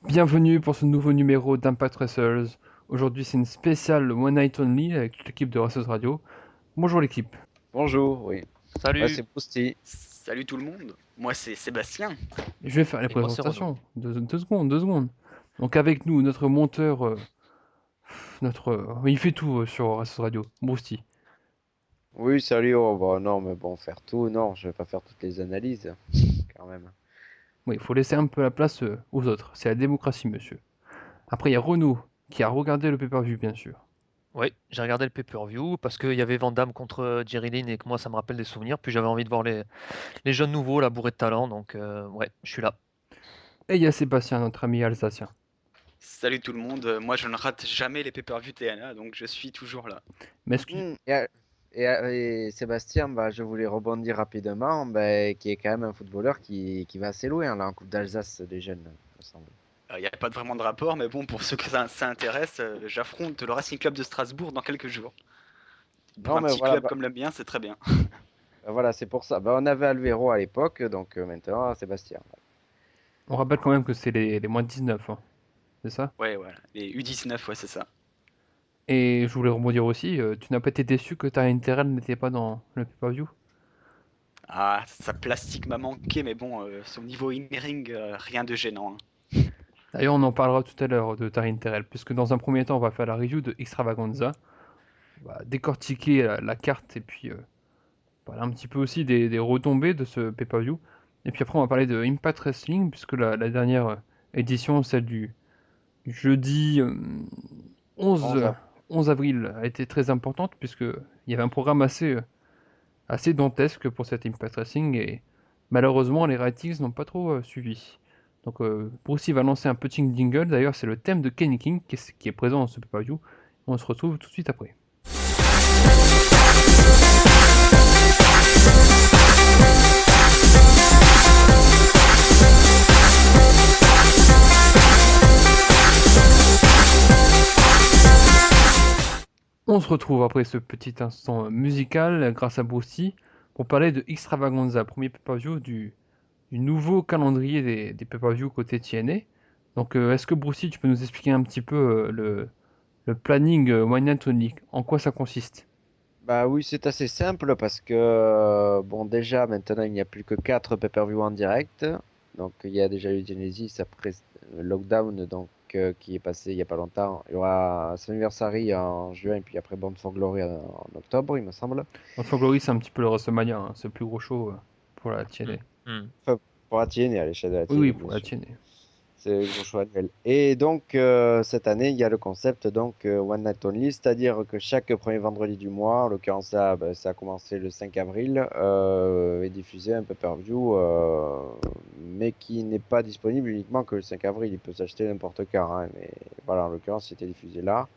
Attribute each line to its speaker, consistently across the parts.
Speaker 1: Bienvenue pour ce nouveau numéro d'Impact Wrestlers. Aujourd'hui, c'est une spéciale One Night Only avec toute l'équipe de Wrestlers Radio. Bonjour l'équipe.
Speaker 2: Bonjour, oui. Ouais,
Speaker 3: Salut.
Speaker 2: c'est Prousty.
Speaker 3: Salut tout le monde, moi c'est Sébastien.
Speaker 1: Je vais faire les
Speaker 3: Et moi c'est Renaud.
Speaker 1: présentations. Deux secondes, 2 secondes. Donc avec nous, notre monteur, il fait tout sur Wrestlers Radio, Brousty.
Speaker 2: Oui, salut. Oh, bah, non, mais bon, faire tout, non, je vais pas faire toutes les analyses, quand même.
Speaker 1: Oui, il faut laisser un peu la place aux autres. C'est la démocratie, monsieur. Après, il y a Renaud, qui a regardé le pay-per-view, bien sûr.
Speaker 3: Oui, j'ai regardé le pay-per-view parce qu'il y avait Van Damme contre Jerry Lynn et que moi ça me rappelle des souvenirs. Puis j'avais envie de voir les jeunes nouveaux, la bourrée de talent. Donc ouais, je suis là.
Speaker 1: Et il y a Sébastien, notre ami alsacien.
Speaker 4: Salut tout le monde, moi je ne rate jamais les pay-per-view TNA, donc je suis toujours là.
Speaker 1: Mais excuse...
Speaker 2: Hmm, et Sébastien, bah, je voulais rebondir rapidement, bah, qui est quand même un footballeur qui va assez loin, là, en Coupe d'Alsace des jeunes, il me semble.
Speaker 4: Il n'y a pas vraiment de rapport, mais bon, pour ceux que ça intéresse, j'affronte le Racing Club de Strasbourg dans quelques jours. Pour
Speaker 2: Non,
Speaker 4: un
Speaker 2: mais
Speaker 4: petit
Speaker 2: voilà,
Speaker 4: club comme le mien, c'est très bien.
Speaker 2: voilà, c'est pour ça. Bah, on avait Alvero à l'époque, donc maintenant, Sébastien.
Speaker 1: On rappelle quand même que c'est les moins de 19, hein. C'est ça?
Speaker 4: Ouais, voilà, les U19, ouais, c'est ça.
Speaker 1: Et je voulais rebondir aussi, tu n'as pas été déçu que Taryn Terrell n'était pas dans le pay-per-view?
Speaker 4: Ah, sa plastique m'a manqué, mais bon, son niveau in-ring, rien de gênant, hein.
Speaker 1: D'ailleurs, on en parlera tout à l'heure de Taryn Terrell, puisque dans un premier temps, on va faire la review de Extravaganza. On va décortiquer la carte et puis parler un petit peu aussi des retombées de ce pay-per-view. Et puis après, on va parler de Impact Wrestling, puisque la dernière édition, celle du jeudi
Speaker 2: 11
Speaker 1: 11,
Speaker 2: avril.
Speaker 1: 11 avril, a été très importante, puisqu'il y avait un programme assez dantesque pour cet Impact Wrestling, et malheureusement, les ratings n'ont pas trop suivi. Donc, Brucey va lancer un petit jingle. D'ailleurs, c'est le thème de Kenny King qui est présent dans ce pay-per-view. On se retrouve tout de suite après. On se retrouve après ce petit instant musical grâce à Brucey pour parler de Extravaganza, premier pay-per-view du nouveau calendrier des pay-per-view côté TNA. Donc, est-ce que Brucey, tu peux nous expliquer un petit peu le planning One Night Only, en quoi ça consiste?
Speaker 2: Bah oui, c'est assez simple parce que, bon, déjà, maintenant, il n'y a plus que 4 pay-per-view en direct. Donc, il y a déjà eu Genesis après le lockdown, donc, qui est passé il n'y a pas longtemps. Il y aura Anniversary en juin, et puis après Bound for Glory en octobre, il me semble.
Speaker 1: Enfin, Glory, c'est un petit peu le WrestleMania, hein, c'est le plus gros show pour la TNA.
Speaker 3: Hmm.
Speaker 2: Enfin, pour la TNA, à l'échelle de la
Speaker 1: Oui, oui,
Speaker 2: TNA, bien
Speaker 1: pour la
Speaker 2: sûr.
Speaker 1: TNA.
Speaker 2: C'est le gros choix annuel. Et donc, cette année, il y a le concept donc One Night Only, c'est-à-dire que chaque premier vendredi du mois, en l'occurrence là, bah, ça a commencé le 5 avril, est diffusé un pay-per-view, mais qui n'est pas disponible uniquement que le 5 avril. Il peut s'acheter n'importe quand, hein, mais voilà, en l'occurrence, c'était diffusé là.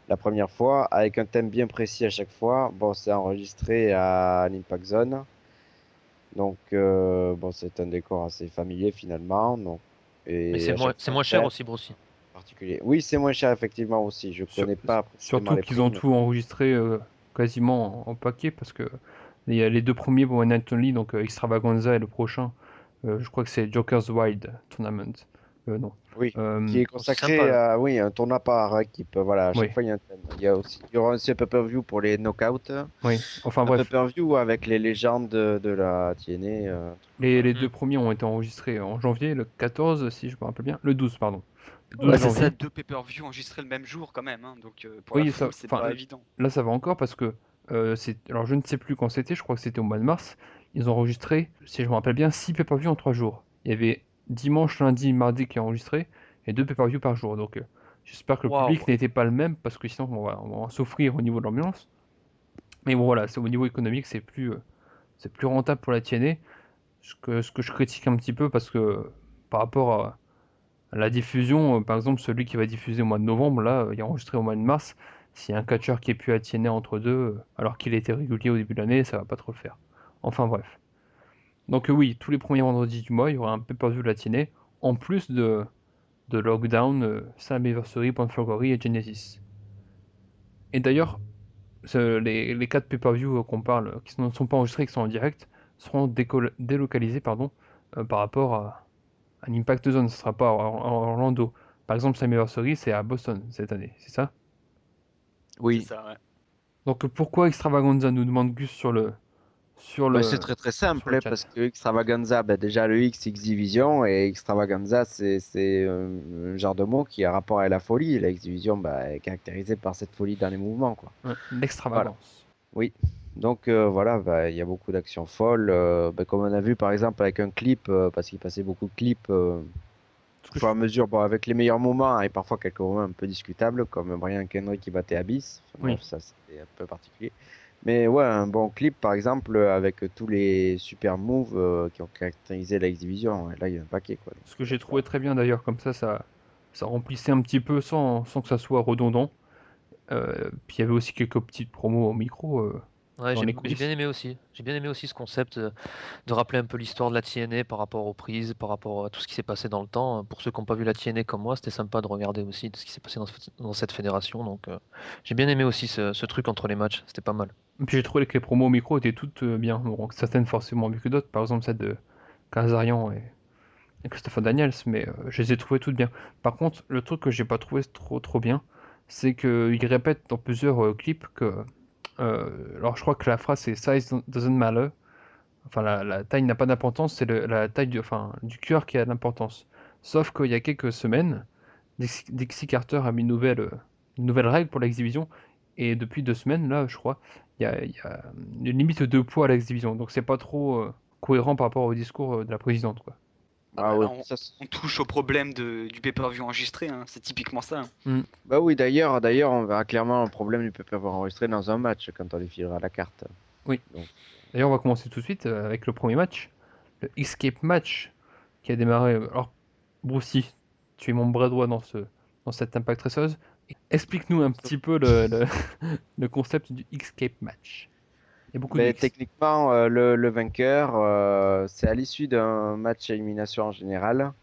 Speaker 2: La première fois, avec un thème bien précis à chaque fois. Bon, c'est enregistré à l'Impact Zone. Donc, bon, c'est un décor assez familier finalement. Donc,
Speaker 3: Mais
Speaker 2: et à chaque
Speaker 3: c'est
Speaker 2: fois,
Speaker 3: moins
Speaker 2: un
Speaker 3: cher
Speaker 2: thème
Speaker 3: aussi, Brucey.
Speaker 2: particulier. Oui, c'est moins cher effectivement aussi. Je
Speaker 1: Sur-
Speaker 2: connais pas précisément
Speaker 1: Surtout
Speaker 2: les
Speaker 1: qu'ils
Speaker 2: prix,
Speaker 1: ont
Speaker 2: mais
Speaker 1: tout enregistré quasiment en paquet, parce que il y a les deux premiers pour One Night Only, donc Extravaganza et le prochain, je crois que c'est Joker's Wild Tournament. Non.
Speaker 2: oui,
Speaker 1: Euh,
Speaker 2: qui est
Speaker 3: Oh, c'est sympa
Speaker 2: consacré
Speaker 3: là.
Speaker 2: à oui un tournoi par équipe. Voilà, à chaque
Speaker 1: oui,
Speaker 2: fois il y a un thème. Il y aura aussi un pay-per-view pour les knockouts,
Speaker 1: oui. Enfin
Speaker 2: un
Speaker 1: bref,
Speaker 2: pay-per-view avec les légendes de la TNA, un truc comme
Speaker 1: les
Speaker 2: ça.
Speaker 3: Hmm.
Speaker 1: deux premiers ont été enregistrés en janvier, le 14, si je me rappelle bien, le 12, pardon. Le
Speaker 3: Oh,
Speaker 1: 12
Speaker 4: Ouais,
Speaker 3: la
Speaker 4: c'est ça,
Speaker 1: janvier.
Speaker 3: classe.
Speaker 4: deux pay-per-view enregistrés le même jour quand même, hein, donc pour la
Speaker 1: Oui, ça,
Speaker 4: foule, c'est
Speaker 1: enfin,
Speaker 4: pas évident.
Speaker 1: là ça va encore parce que alors je ne sais plus quand c'était, je crois que c'était au mois de mars. Ils ont enregistré, si je me rappelle bien, 6 pay-per-view en 3 jours. Il y avait dimanche, lundi, mardi qui est enregistré et 2 pay-per-view par jour. Donc j'espère que le public
Speaker 3: Waouh.
Speaker 1: n'était pas le même parce que sinon on va souffrir au niveau de l'ambiance. Mais bon voilà, c'est au niveau économique, c'est plus rentable pour la TNA. Ce que je critique un petit peu parce que par rapport à la diffusion, par exemple, celui qui va diffuser au mois de novembre, là, il est enregistré au mois de mars. S'il y a un catcheur qui est pu attirer entre deux, alors qu'il était régulier au début de l'année, ça va pas trop le faire. Enfin bref. Donc oui, tous les premiers vendredis du mois, il y aura un pay-per-view latiné, en plus de Lockdown, Slammiversary, Panfurgory et Genesis. Et d'ailleurs, les 4 pay-per-view qu'on parle, qui ne sont pas enregistrés, qui sont en direct, seront délocalisés, pardon, par rapport à l'Impact Zone, ce sera pas à Orlando. Par exemple, Slammiversary, c'est à Boston cette année, c'est ça?
Speaker 4: C'est
Speaker 2: Oui.
Speaker 4: ça, ouais.
Speaker 1: Donc pourquoi Extravaganza nous demande Gus sur
Speaker 2: Bah, c'est
Speaker 1: le
Speaker 2: très très
Speaker 1: sur
Speaker 2: simple
Speaker 1: le
Speaker 2: hein,
Speaker 1: chat?
Speaker 2: parce que Extravaganza, bah, déjà le X Division et Extravaganza c'est un genre de mot qui a rapport à la folie. La X Division bah, est caractérisée par cette folie dans les mouvements quoi.
Speaker 1: Ouais,
Speaker 2: Voilà.
Speaker 1: l'extravagance.
Speaker 2: Oui. Donc voilà, bah, il y a beaucoup d'actions folles. Bah, comme on a vu par exemple avec un clip, parce qu'il passait beaucoup de clips
Speaker 1: Ce
Speaker 2: au
Speaker 1: que
Speaker 2: fur et
Speaker 1: je-
Speaker 2: à mesure, bon, avec les meilleurs moments et parfois quelques moments un peu discutables, comme Brian Kendrick qui battait Abyss. Enfin,
Speaker 1: Oui.
Speaker 2: bref, ça c'était un peu particulier. Mais ouais, un bon clip par exemple avec tous les super moves qui ont caractérisé la X-Division. Et là, il y a un paquet quoi.
Speaker 1: Ce
Speaker 2: Donc,
Speaker 1: que j'ai trouvé
Speaker 2: voilà.
Speaker 1: très bien d'ailleurs, comme ça remplissait un petit peu sans que ça soit redondant. Puis il y avait aussi quelques petites promos au micro
Speaker 3: Ouais,
Speaker 1: dans les
Speaker 3: j'ai bien
Speaker 1: coulisses.
Speaker 3: aimé aussi. J'ai bien aimé aussi ce concept de rappeler un peu l'histoire de la TNA par rapport aux prises, par rapport à tout ce qui s'est passé dans le temps. Pour ceux qui n'ont pas vu la TNA comme moi, c'était sympa de regarder aussi de ce qui s'est passé dans cette fédération. Donc j'ai bien aimé aussi ce truc entre les matchs, c'était pas mal.
Speaker 1: Puis j'ai trouvé que les promos au micro étaient toutes bien. Bon, certaines forcément mieux que d'autres, par exemple celle de Kazarian et Christopher Daniels, mais je les ai trouvées toutes bien. Par contre, le truc que j'ai pas trouvé trop bien, c'est qu'ils répètent dans plusieurs clips que. Alors je crois que la phrase c'est Size doesn't matter. Enfin, la taille n'a pas d'importance, c'est la taille du cœur qui a de l'importance. Sauf qu'il y a quelques semaines, Dixie Carter a mis une nouvelle règle pour l'exhibition, et depuis 2 semaines, là, je crois, il y a une limite de poids à l'exhibition. Donc c'est pas trop cohérent par rapport au discours de la présidente, quoi.
Speaker 4: Ah
Speaker 2: Ah
Speaker 4: bah
Speaker 2: ouais,
Speaker 4: là,
Speaker 2: ça,
Speaker 4: on touche au problème du pay-per-view enregistré, hein. C'est typiquement ça, hein.
Speaker 1: Hmm.
Speaker 2: bah oui, d'ailleurs, on verra clairement un problème du peut avoir enregistré dans un match quand on défilera la carte.
Speaker 1: Oui.
Speaker 2: Donc,
Speaker 1: D'ailleurs, on va commencer tout de suite avec le premier match, le Escape Match, qui a démarré. Alors, Brucey, tu es mon bras droit dans cette Impact Raceuse. Explique-nous un petit peu le concept du Escape Match. Il y a beaucoup de
Speaker 2: ben,
Speaker 1: X
Speaker 2: techniquement, le vainqueur, c'est à l'issue d'un match à élimination en général.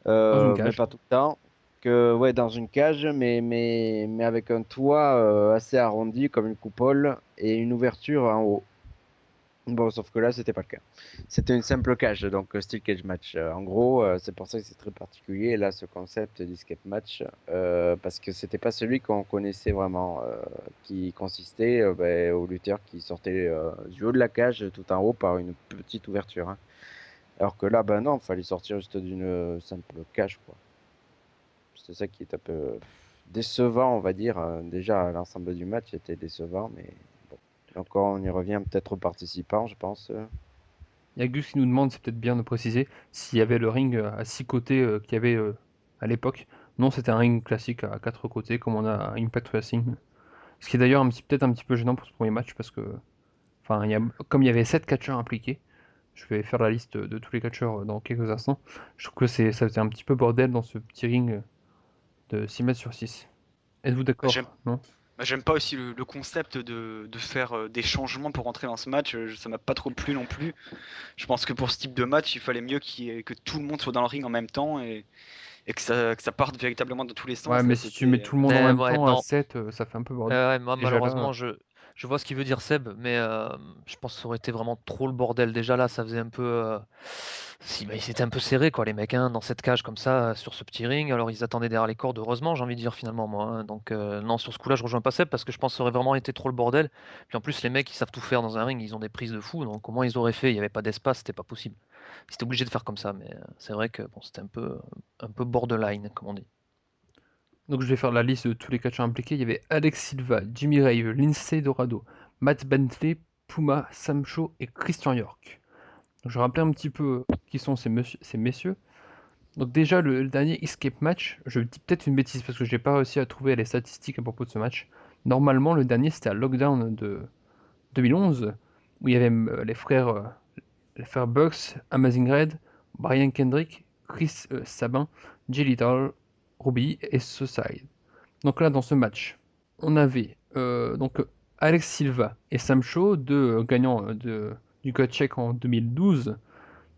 Speaker 1: dans une
Speaker 2: Mais
Speaker 1: cage.
Speaker 2: pas tout le temps. Que, ouais, dans une cage, mais avec un toit assez arrondi comme une coupole et une ouverture en haut. Bon, sauf que là, c'était pas le cas. C'était une simple cage, donc steel cage match. En gros, c'est pour ça que c'est très particulier, là, ce concept d'escape match, parce que c'était pas celui qu'on connaissait vraiment, qui consistait ben, au lutteur qui sortait du haut de la cage tout en haut par une petite ouverture. Hein. Alors que là, ben non, fallait sortir juste d'une simple cage, quoi. C'est ça qui est un peu décevant, on va dire. Déjà, l'ensemble du match était décevant, mais bon. Encore, on y revient peut-être aux participants, je pense.
Speaker 1: Il y a Gus qui nous demande, c'est peut-être bien de préciser, s'il y avait le ring à 6 côtés qu'il y avait à l'époque. Non, c'était un ring classique à 4 côtés, comme on a à Impact Wrestling. Ce qui est d'ailleurs peut-être un petit peu gênant pour ce premier match, parce que, enfin, comme il y avait 7 catcheurs impliqués, je vais faire la liste de tous les catcheurs dans quelques instants. Je trouve que ça faisait un petit peu bordel dans ce petit ring de 6 mètres sur 6. Êtes-vous
Speaker 4: Bah, j'aime
Speaker 1: d'accord? Non?
Speaker 4: bah, j'aime pas aussi le concept de faire des changements pour rentrer dans ce match. Ça m'a pas trop plu non plus. Je pense que pour ce type de match, il fallait mieux que tout le monde soit dans le ring en même temps et que ça parte véritablement dans tous les
Speaker 1: Ouais,
Speaker 4: sens.
Speaker 1: mais
Speaker 4: Là,
Speaker 1: si tu mets
Speaker 4: c'était.
Speaker 1: tout le monde en
Speaker 3: Mais
Speaker 1: même
Speaker 3: ouais,
Speaker 1: temps à
Speaker 3: non.
Speaker 1: 7, ça fait un peu bordel.
Speaker 3: Ouais, moi,
Speaker 1: Déjà là,
Speaker 3: malheureusement, je vois ce qu'il veut dire Seb, mais je pense que ça aurait été vraiment trop le bordel. Déjà là, ça faisait un peu. Si, bah, ils étaient un peu serrés, quoi, les mecs, hein, dans cette cage comme ça, sur ce petit ring. Alors, ils attendaient derrière les cordes, heureusement, j'ai envie de dire finalement, moi. Hein. Donc, non, sur ce coup-là, je rejoins pas Seb parce que je pense que ça aurait vraiment été trop le bordel. Puis en plus, les mecs, ils savent tout faire dans un ring, ils ont des prises de fou. Donc, comment ils auraient fait? Il n'y avait pas d'espace, c'était pas possible. Ils étaient obligés de faire comme ça, mais c'est vrai que bon, c'était un peu borderline, comme on dit.
Speaker 1: donc je vais faire la liste de tous les catcheurs impliqués. Il y avait Alex Silva, Jimmy Rave, Lindsay Dorado, Matt Bentley, Puma, Sam Shaw et Christian York. Donc je vais rappeler un petit peu qui sont ces messieurs. Donc déjà le dernier escape match, je dis peut-être une bêtise parce que j'ai pas réussi à trouver les statistiques à propos de ce match. Normalement le dernier c'était à Lockdown de 2011 où il y avait les frères Bucks, Amazing Red, Brian Kendrick, Chris Sabin, Jay Little, Ruby et Suicide. Donc là, dans ce match, on avait Alex Silva et Sam Shaw, deux gagnants du cut check en 2012.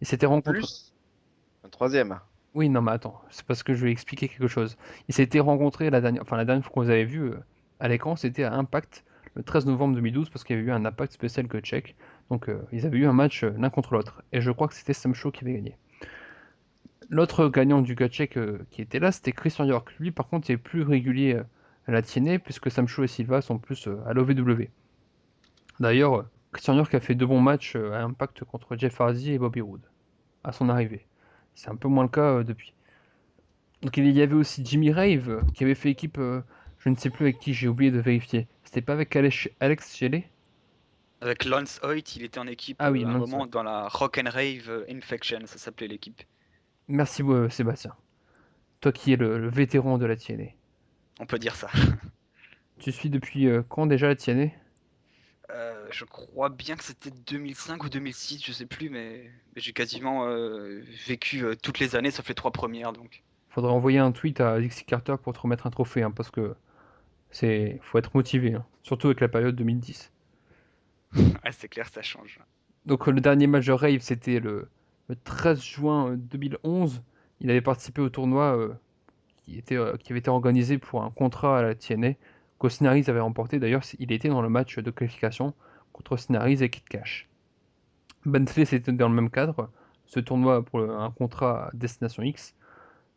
Speaker 1: Ils s'étaient rencontrés.
Speaker 2: Plus un troisième.
Speaker 1: Oui, non, mais attends, c'est parce que je vais expliquer quelque chose. Ils s'étaient rencontrés la dernière fois qu'on les avait vus à l'écran, c'était à Impact le 13 novembre 2012 parce qu'il y avait eu un Impact spécial cut check. Donc ils avaient eu un match l'un contre l'autre. Et je crois que c'était Sam Shaw qui avait gagné. L'autre gagnant du gut check qui était là, c'était Christian York. Lui, par contre, il est plus régulier à la TNA, puisque Samcho et Silva sont plus à l'OVW. D'ailleurs, Christian York a fait 2 bons matchs à Impact contre Jeff Hardy et Bobby Roode, à son arrivée. C'est un peu moins le cas depuis. Donc il y avait aussi Jimmy Rave, qui avait fait équipe, je ne sais plus avec qui, j'ai oublié de vérifier. C'était pas avec Alex Shelley?
Speaker 4: Avec Lance Hoyt, il était en équipe
Speaker 1: Ah oui,
Speaker 4: à un
Speaker 1: Lance, ouais.
Speaker 4: moment dans la Rock and Rave Infection, ça s'appelait l'équipe.
Speaker 1: Merci Sébastien. Toi qui es le vétéran de la TNA.
Speaker 4: On peut dire ça.
Speaker 1: Tu suis depuis quand déjà la TNA?
Speaker 4: Je crois bien que c'était 2005 ou 2006, je sais plus, mais j'ai quasiment vécu toutes les années sauf les 3 premières, donc
Speaker 1: Faudrait envoyer un tweet à Dixie Carter pour te remettre un trophée, hein, parce que faut être motivé, hein, surtout avec la période 2010.
Speaker 4: ouais, c'est clair, ça change.
Speaker 1: Donc le dernier match de Rave, c'était le 13 juin 2011. Il avait participé au tournoi qui avait été organisé pour un contrat à la TNA, que Snaris avait remporté. D'ailleurs, il était dans le match de qualification contre Snaris et Kid Cash. Bentley, c'était dans le même cadre, ce tournoi pour un contrat à Destination X.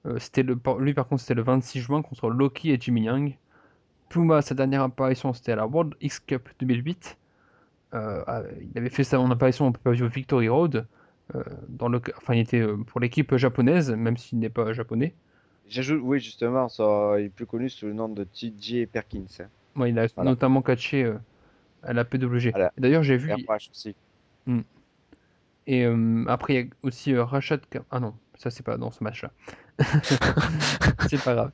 Speaker 1: Lui, par contre, c'était le 26 juin contre Loki et Jimmy Young. Puma, sa dernière apparition, c'était à la World X Cup 2008. Il avait fait son apparition au pay-per-view Victory Road. Enfin, il était pour l'équipe japonaise, même s'il n'est pas japonais.
Speaker 2: J'ajoute, oui, justement, ça, il est plus connu sous le nom de TJ Perkins, hein.
Speaker 1: Moi, il a
Speaker 2: Voilà.
Speaker 1: notamment catché à la PWG.
Speaker 2: Voilà.
Speaker 1: Et d'ailleurs, j'ai
Speaker 2: Et
Speaker 1: vu.
Speaker 2: Apache aussi.
Speaker 1: Hmm. Et après, il y a aussi Ah non, ça, c'est pas dans ce match-là. C'est pas grave.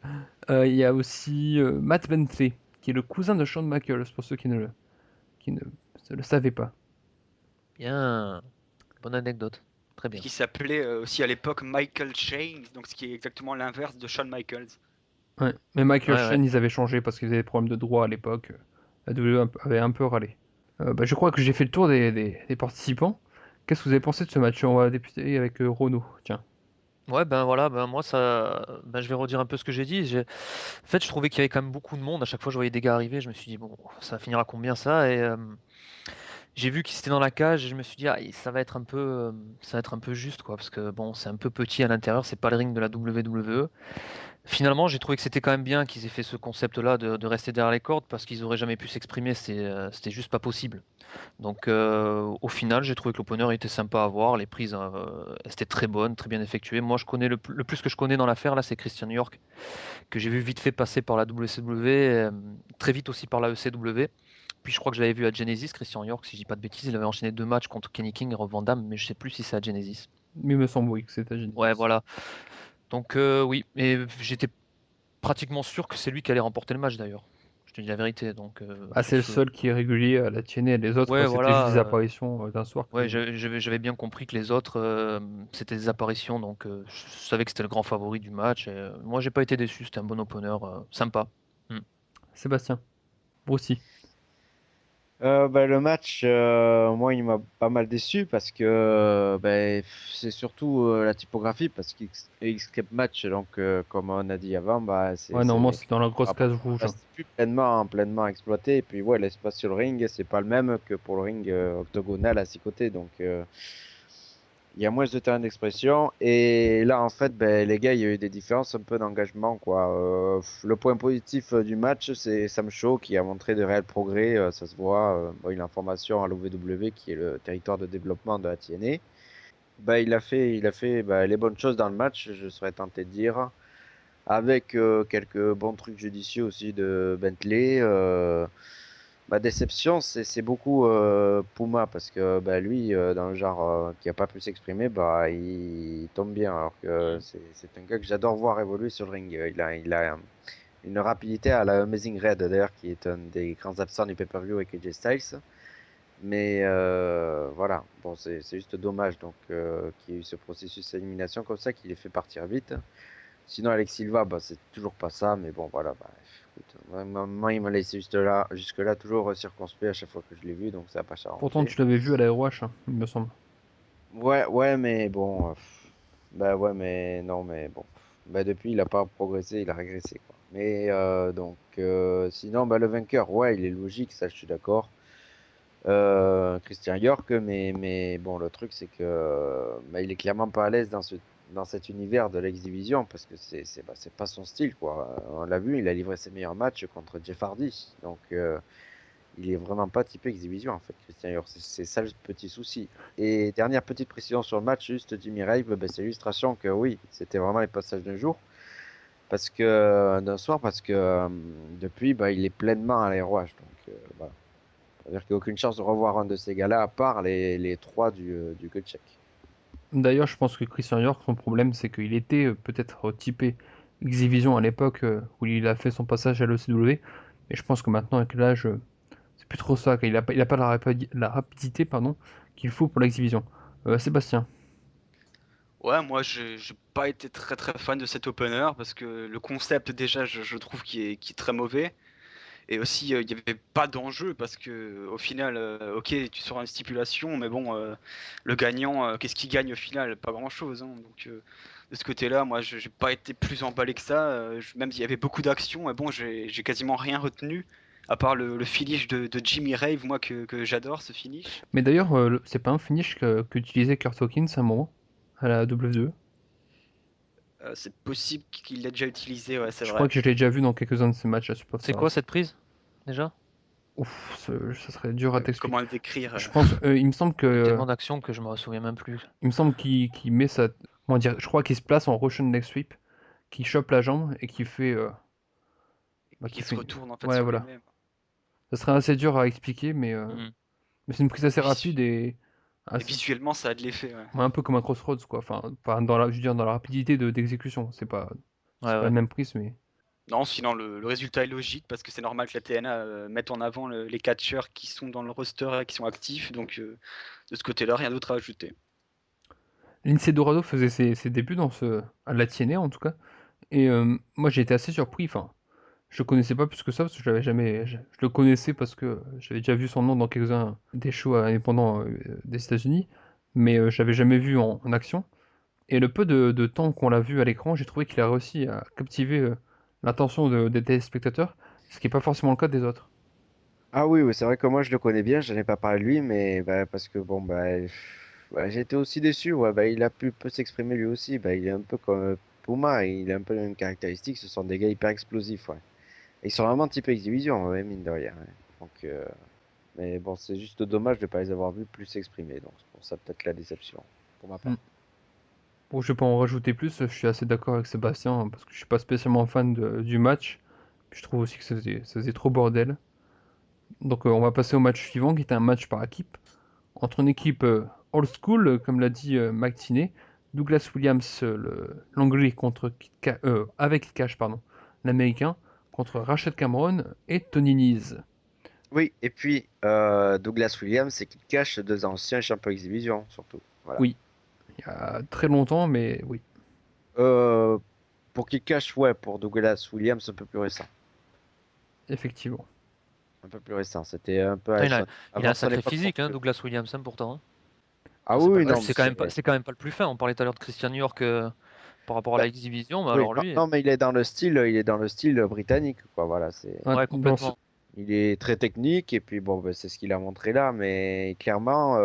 Speaker 1: Il y a aussi Matt Bentley, qui est le cousin de Shawn Michaels, pour ceux qui ne le savaient pas.
Speaker 3: Bien, bonne anecdote. Très bien.
Speaker 4: Qui s'appelait aussi à l'époque Michael Shane, donc ce qui est exactement l'inverse de Shawn Michaels.
Speaker 1: Ouais. Mais Michael
Speaker 3: Ouais, ouais.
Speaker 1: Shane, ils avaient changé parce qu'ils avaient des problèmes de droit à l'époque. La WWE avait un peu râlé. Bah, je crois que j'ai fait le tour des participants. Qu'est-ce que vous avez pensé de ce match? On va débuter avec Renaud. Tiens.
Speaker 3: Ouais, ben voilà, ben moi ça, ben je vais redire un peu ce que j'ai dit. En fait, je trouvais qu'il y avait quand même beaucoup de monde. À chaque fois, je voyais des gars arriver. Je me suis dit bon, ça finira combien ça? Et j'ai vu qu'ils étaient dans la cage et je me suis dit ah, ça va être un peu, ça va être un peu juste quoi, parce que bon, c'est un peu petit à l'intérieur. C'est pas le ring de la WWE. Finalement, j'ai trouvé que c'était quand même bien qu'ils aient fait ce concept-là de rester derrière les cordes parce qu'ils auraient jamais pu s'exprimer. C'était juste pas possible. Donc au final, j'ai trouvé que l'opener était sympa à voir, les prises elles étaient très bonnes, très bien effectuées. Moi, je connais le plus que je connais dans l'affaire là, c'est Christian York, que j'ai vu vite fait passer par la WCW, très vite aussi par la ECW. Puis je crois que je l'avais vu à Genesis, Christian York, si je dis pas de bêtises, il avait enchaîné 2 matchs contre Kenny King et Rob Van Dam, mais je sais plus si c'est à Genesis.
Speaker 1: Mais il me semble oui que c'était
Speaker 3: Ouais,
Speaker 1: Genesis.
Speaker 3: voilà. Donc oui, et j'étais pratiquement sûr que c'est lui qui allait remporter le match d'ailleurs. Je te dis la vérité, donc
Speaker 1: Ah,
Speaker 3: sur
Speaker 1: c'est le
Speaker 3: ce.
Speaker 1: seul qui est régulier à la TNA. Les autres,
Speaker 3: Ouais,
Speaker 1: c'était juste
Speaker 3: voilà.
Speaker 1: des apparitions d'un soir.
Speaker 3: Ouais, j'avais bien compris que les autres, c'était des apparitions, donc je savais que c'était le grand favori du match. Et, moi, j'ai pas été déçu, c'était un bon opener, sympa. Mm.
Speaker 1: Sébastien, vous aussi.
Speaker 2: Bah, le match, moi, il m'a pas mal déçu parce que ben, c'est surtout la typographie parce qu'X-Cup match, donc comme on a dit avant, bah,
Speaker 1: Ouais, normalement, c'est dans la grosse case rouge, hein.
Speaker 2: c'est plus pleinement exploité. Et puis ouais, l'espace sur le ring, c'est pas le même que pour le ring octogonal à 6 côtés. Donc il y a moins de terrain d'expression. Et là, en fait, ben, les gars, il y a eu des différences un peu d'engagement, quoi. Le point positif du match, c'est Sam Shaw qui a montré de réels progrès. Ça se voit. Bon, il est en formation à l'OVW, qui est le territoire de développement de la TNA. Ben, il a fait ben, les bonnes choses dans le match, je serais tenté de dire. Avec quelques bons trucs judicieux aussi de Bentley. Ma déception, c'est beaucoup Puma parce que bah, lui, dans le genre qui a pas pu s'exprimer, bah, il tombe bien. Alors que c'est un gars que j'adore voir évoluer sur le ring. Il a une rapidité à la Amazing Red, d'ailleurs, qui est un des grands absents du pay-per-view avec AJ Styles. Mais voilà, bon, c'est juste dommage donc qu'il y ait eu ce processus d'élimination comme ça, qu'il ait fait partir vite. Sinon, Alex Silva, bah, c'est toujours pas ça, mais bon, voilà. Bah, écoute, moi, il m'a laissé jusque-là, toujours circonspect à chaque fois que je l'ai vu, donc ça n'a pas
Speaker 1: Pourtant,
Speaker 2: changé.
Speaker 1: tu l'avais vu à la ROH, hein, il me semble.
Speaker 2: Ouais, ouais, mais bon. Bah, ouais, mais non, mais bon. Bah, depuis, il a pas progressé, il a régressé, quoi. Mais donc, sinon, bah, le vainqueur, ouais, il est logique, ça, je suis d'accord. Christian York, mais bon, le truc, c'est que bah, il est clairement pas à l'aise dans ce dans cet univers de l'X-Division parce que c'est pas son style, quoi. On l'a vu, il a livré ses meilleurs matchs contre Jeff Hardy. Donc, il est vraiment pas typé X-Division, en fait, Christian York. C'est ça le petit souci. Et dernière petite précision sur le match, juste Jimmy Rave, ben, c'est l'illustration que oui, c'était vraiment les passages d'un jour. Parce que, d'un soir, parce que depuis, bah, il est pleinement à l'aérouage. Donc, voilà. C'est-à-dire qu'il n'y a aucune chance de revoir un de ces gars-là, à part les trois du gut check.
Speaker 1: D'ailleurs, je pense que Christian York, son problème, c'est qu'il était peut-être typé X-Division à l'époque où il a fait son passage à l'ECW. Et je pense que maintenant, avec l'âge, c'est plus trop ça. Il a pas la rapidité pardon, qu'il faut pour l'X-Division. Sébastien.
Speaker 4: Ouais, moi j'ai pas été très très fan de cet opener parce que le concept déjà je trouve qu'il est très mauvais. Et aussi, il n'y avait pas d'enjeu parce que au final, ok, tu sors une stipulation, mais bon, le gagnant, qu'est-ce qu'il gagne au final? Pas grand-chose, hein. Donc, de ce côté-là, moi, je j'ai pas été plus emballé que ça. Même s'il y avait beaucoup d'actions, mais bon, j'ai quasiment rien retenu, à part le finish de Jimmy Rave, moi, que j'adore ce finish.
Speaker 1: Mais d'ailleurs, c'est pas un finish qu'utilisait Kurt Hawkins à un moment, à la WWE.
Speaker 4: C'est possible qu'il l'ait déjà utilisé, ouais, c'est
Speaker 1: Je crois
Speaker 4: vrai.
Speaker 1: que je l'ai déjà vu dans quelques-uns de ses matchs à Super
Speaker 3: C'est quoi
Speaker 1: Series.
Speaker 3: cette prise déjà?
Speaker 1: Ouf, ça serait dur à t'expliquer.
Speaker 4: Comment le décrire?
Speaker 1: Je pense, il me semble
Speaker 3: Il y a eu
Speaker 1: que,
Speaker 3: tellement d'actions que je me souviens même plus.
Speaker 1: il me semble qu'il met sa, comment dire, je crois qu'il se place en Russian leg sweep, qu'il chope la jambe et qu'il fait,
Speaker 4: Qui se retourne en fait
Speaker 1: ouais,
Speaker 4: sur
Speaker 1: voilà.
Speaker 4: lui-même.
Speaker 1: Ça serait assez dur à expliquer,
Speaker 3: Mhm.
Speaker 1: mais c'est une prise assez rapide
Speaker 4: Visu-
Speaker 1: et
Speaker 4: Et
Speaker 1: assez,
Speaker 4: visuellement, ça a de l'effet, ouais.
Speaker 1: ouais, un peu comme un crossroads, quoi. Enfin, pas dans la, je veux dire, dans la rapidité d'exécution. C'est
Speaker 3: Ouais,
Speaker 1: pas la
Speaker 3: ouais.
Speaker 1: même prise, mais
Speaker 4: Non, sinon le résultat est logique parce que c'est normal que la TNA mette en avant les catcheurs qui sont dans le roster et qui sont actifs. Donc de ce côté-là, rien d'autre à ajouter.
Speaker 1: Lindsay Dorado faisait ses débuts à la TNA en tout cas. Et moi j'ai été assez surpris. Enfin, je le connaissais pas plus que ça parce que je l'avais jamais. Je le connaissais parce que j'avais déjà vu son nom dans quelques-uns des shows indépendants des États-Unis, mais je l'avais jamais vu en action. Et le peu de temps qu'on l'a vu à l'écran, j'ai trouvé qu'il a réussi à captiver l'attention des téléspectateurs, ce qui n'est pas forcément le cas des autres.
Speaker 2: Ah oui, oui, c'est vrai que moi je le connais bien, je n'en ai pas parlé de lui, mais bah, parce que bon, bah, j'ai été aussi déçu. Ouais, bah, il a pu peu s'exprimer lui aussi. Bah, il est un peu comme Puma, il a un peu les mêmes caractéristiques. Ce sont des gars hyper explosifs. Ouais. Et ils sont vraiment type X-Division, ouais, mine de rien. Ouais. Donc, mais bon, c'est juste dommage de ne pas les avoir vus plus s'exprimer. Donc, c'est pour ça peut-être la déception, pour ma part.
Speaker 1: Mm. Bon, je vais pas en rajouter plus, je suis assez d'accord avec Sébastien hein, parce que je suis pas spécialement fan du match. Puis je trouve aussi que ça faisait trop bordel. Donc on va passer au match suivant qui était un match par équipe entre une équipe old school, comme l'a dit Mike Tinney, Douglas Williams, l'anglais avec Kid Cash, pardon, l'américain, contre Rashad Cameron et Tony Nese.
Speaker 2: Oui, et puis Douglas Williams, c'est qu'il cache deux anciens champions X-Division, surtout. Voilà.
Speaker 1: Oui, il y a très longtemps, mais oui,
Speaker 2: Euh, pour qu'il cache, ouais, pour Douglas Williams, un peu plus récent.
Speaker 1: effectivement.
Speaker 2: Un peu plus récent. C'était un peu
Speaker 3: Putain, il a
Speaker 2: avant
Speaker 3: un
Speaker 2: son
Speaker 3: sacré
Speaker 2: époque
Speaker 3: physique, hein,
Speaker 2: forte.
Speaker 3: Douglas Williamson pourtant, hein.
Speaker 2: Ah
Speaker 3: Enfin,
Speaker 2: oui, oui, non, mais
Speaker 3: c'est quand même pas le plus fin. On parlait tout à l'heure de Christian New York par rapport à
Speaker 2: bah,
Speaker 3: la X-Division, mais
Speaker 2: oui,
Speaker 3: alors
Speaker 2: non,
Speaker 3: lui,
Speaker 2: non, mais il est dans le style britannique, quoi. Voilà, c'est,
Speaker 1: Ah,
Speaker 3: ouais, complètement.
Speaker 2: il est très technique et puis bon, bah, c'est ce qu'il a montré là, mais clairement,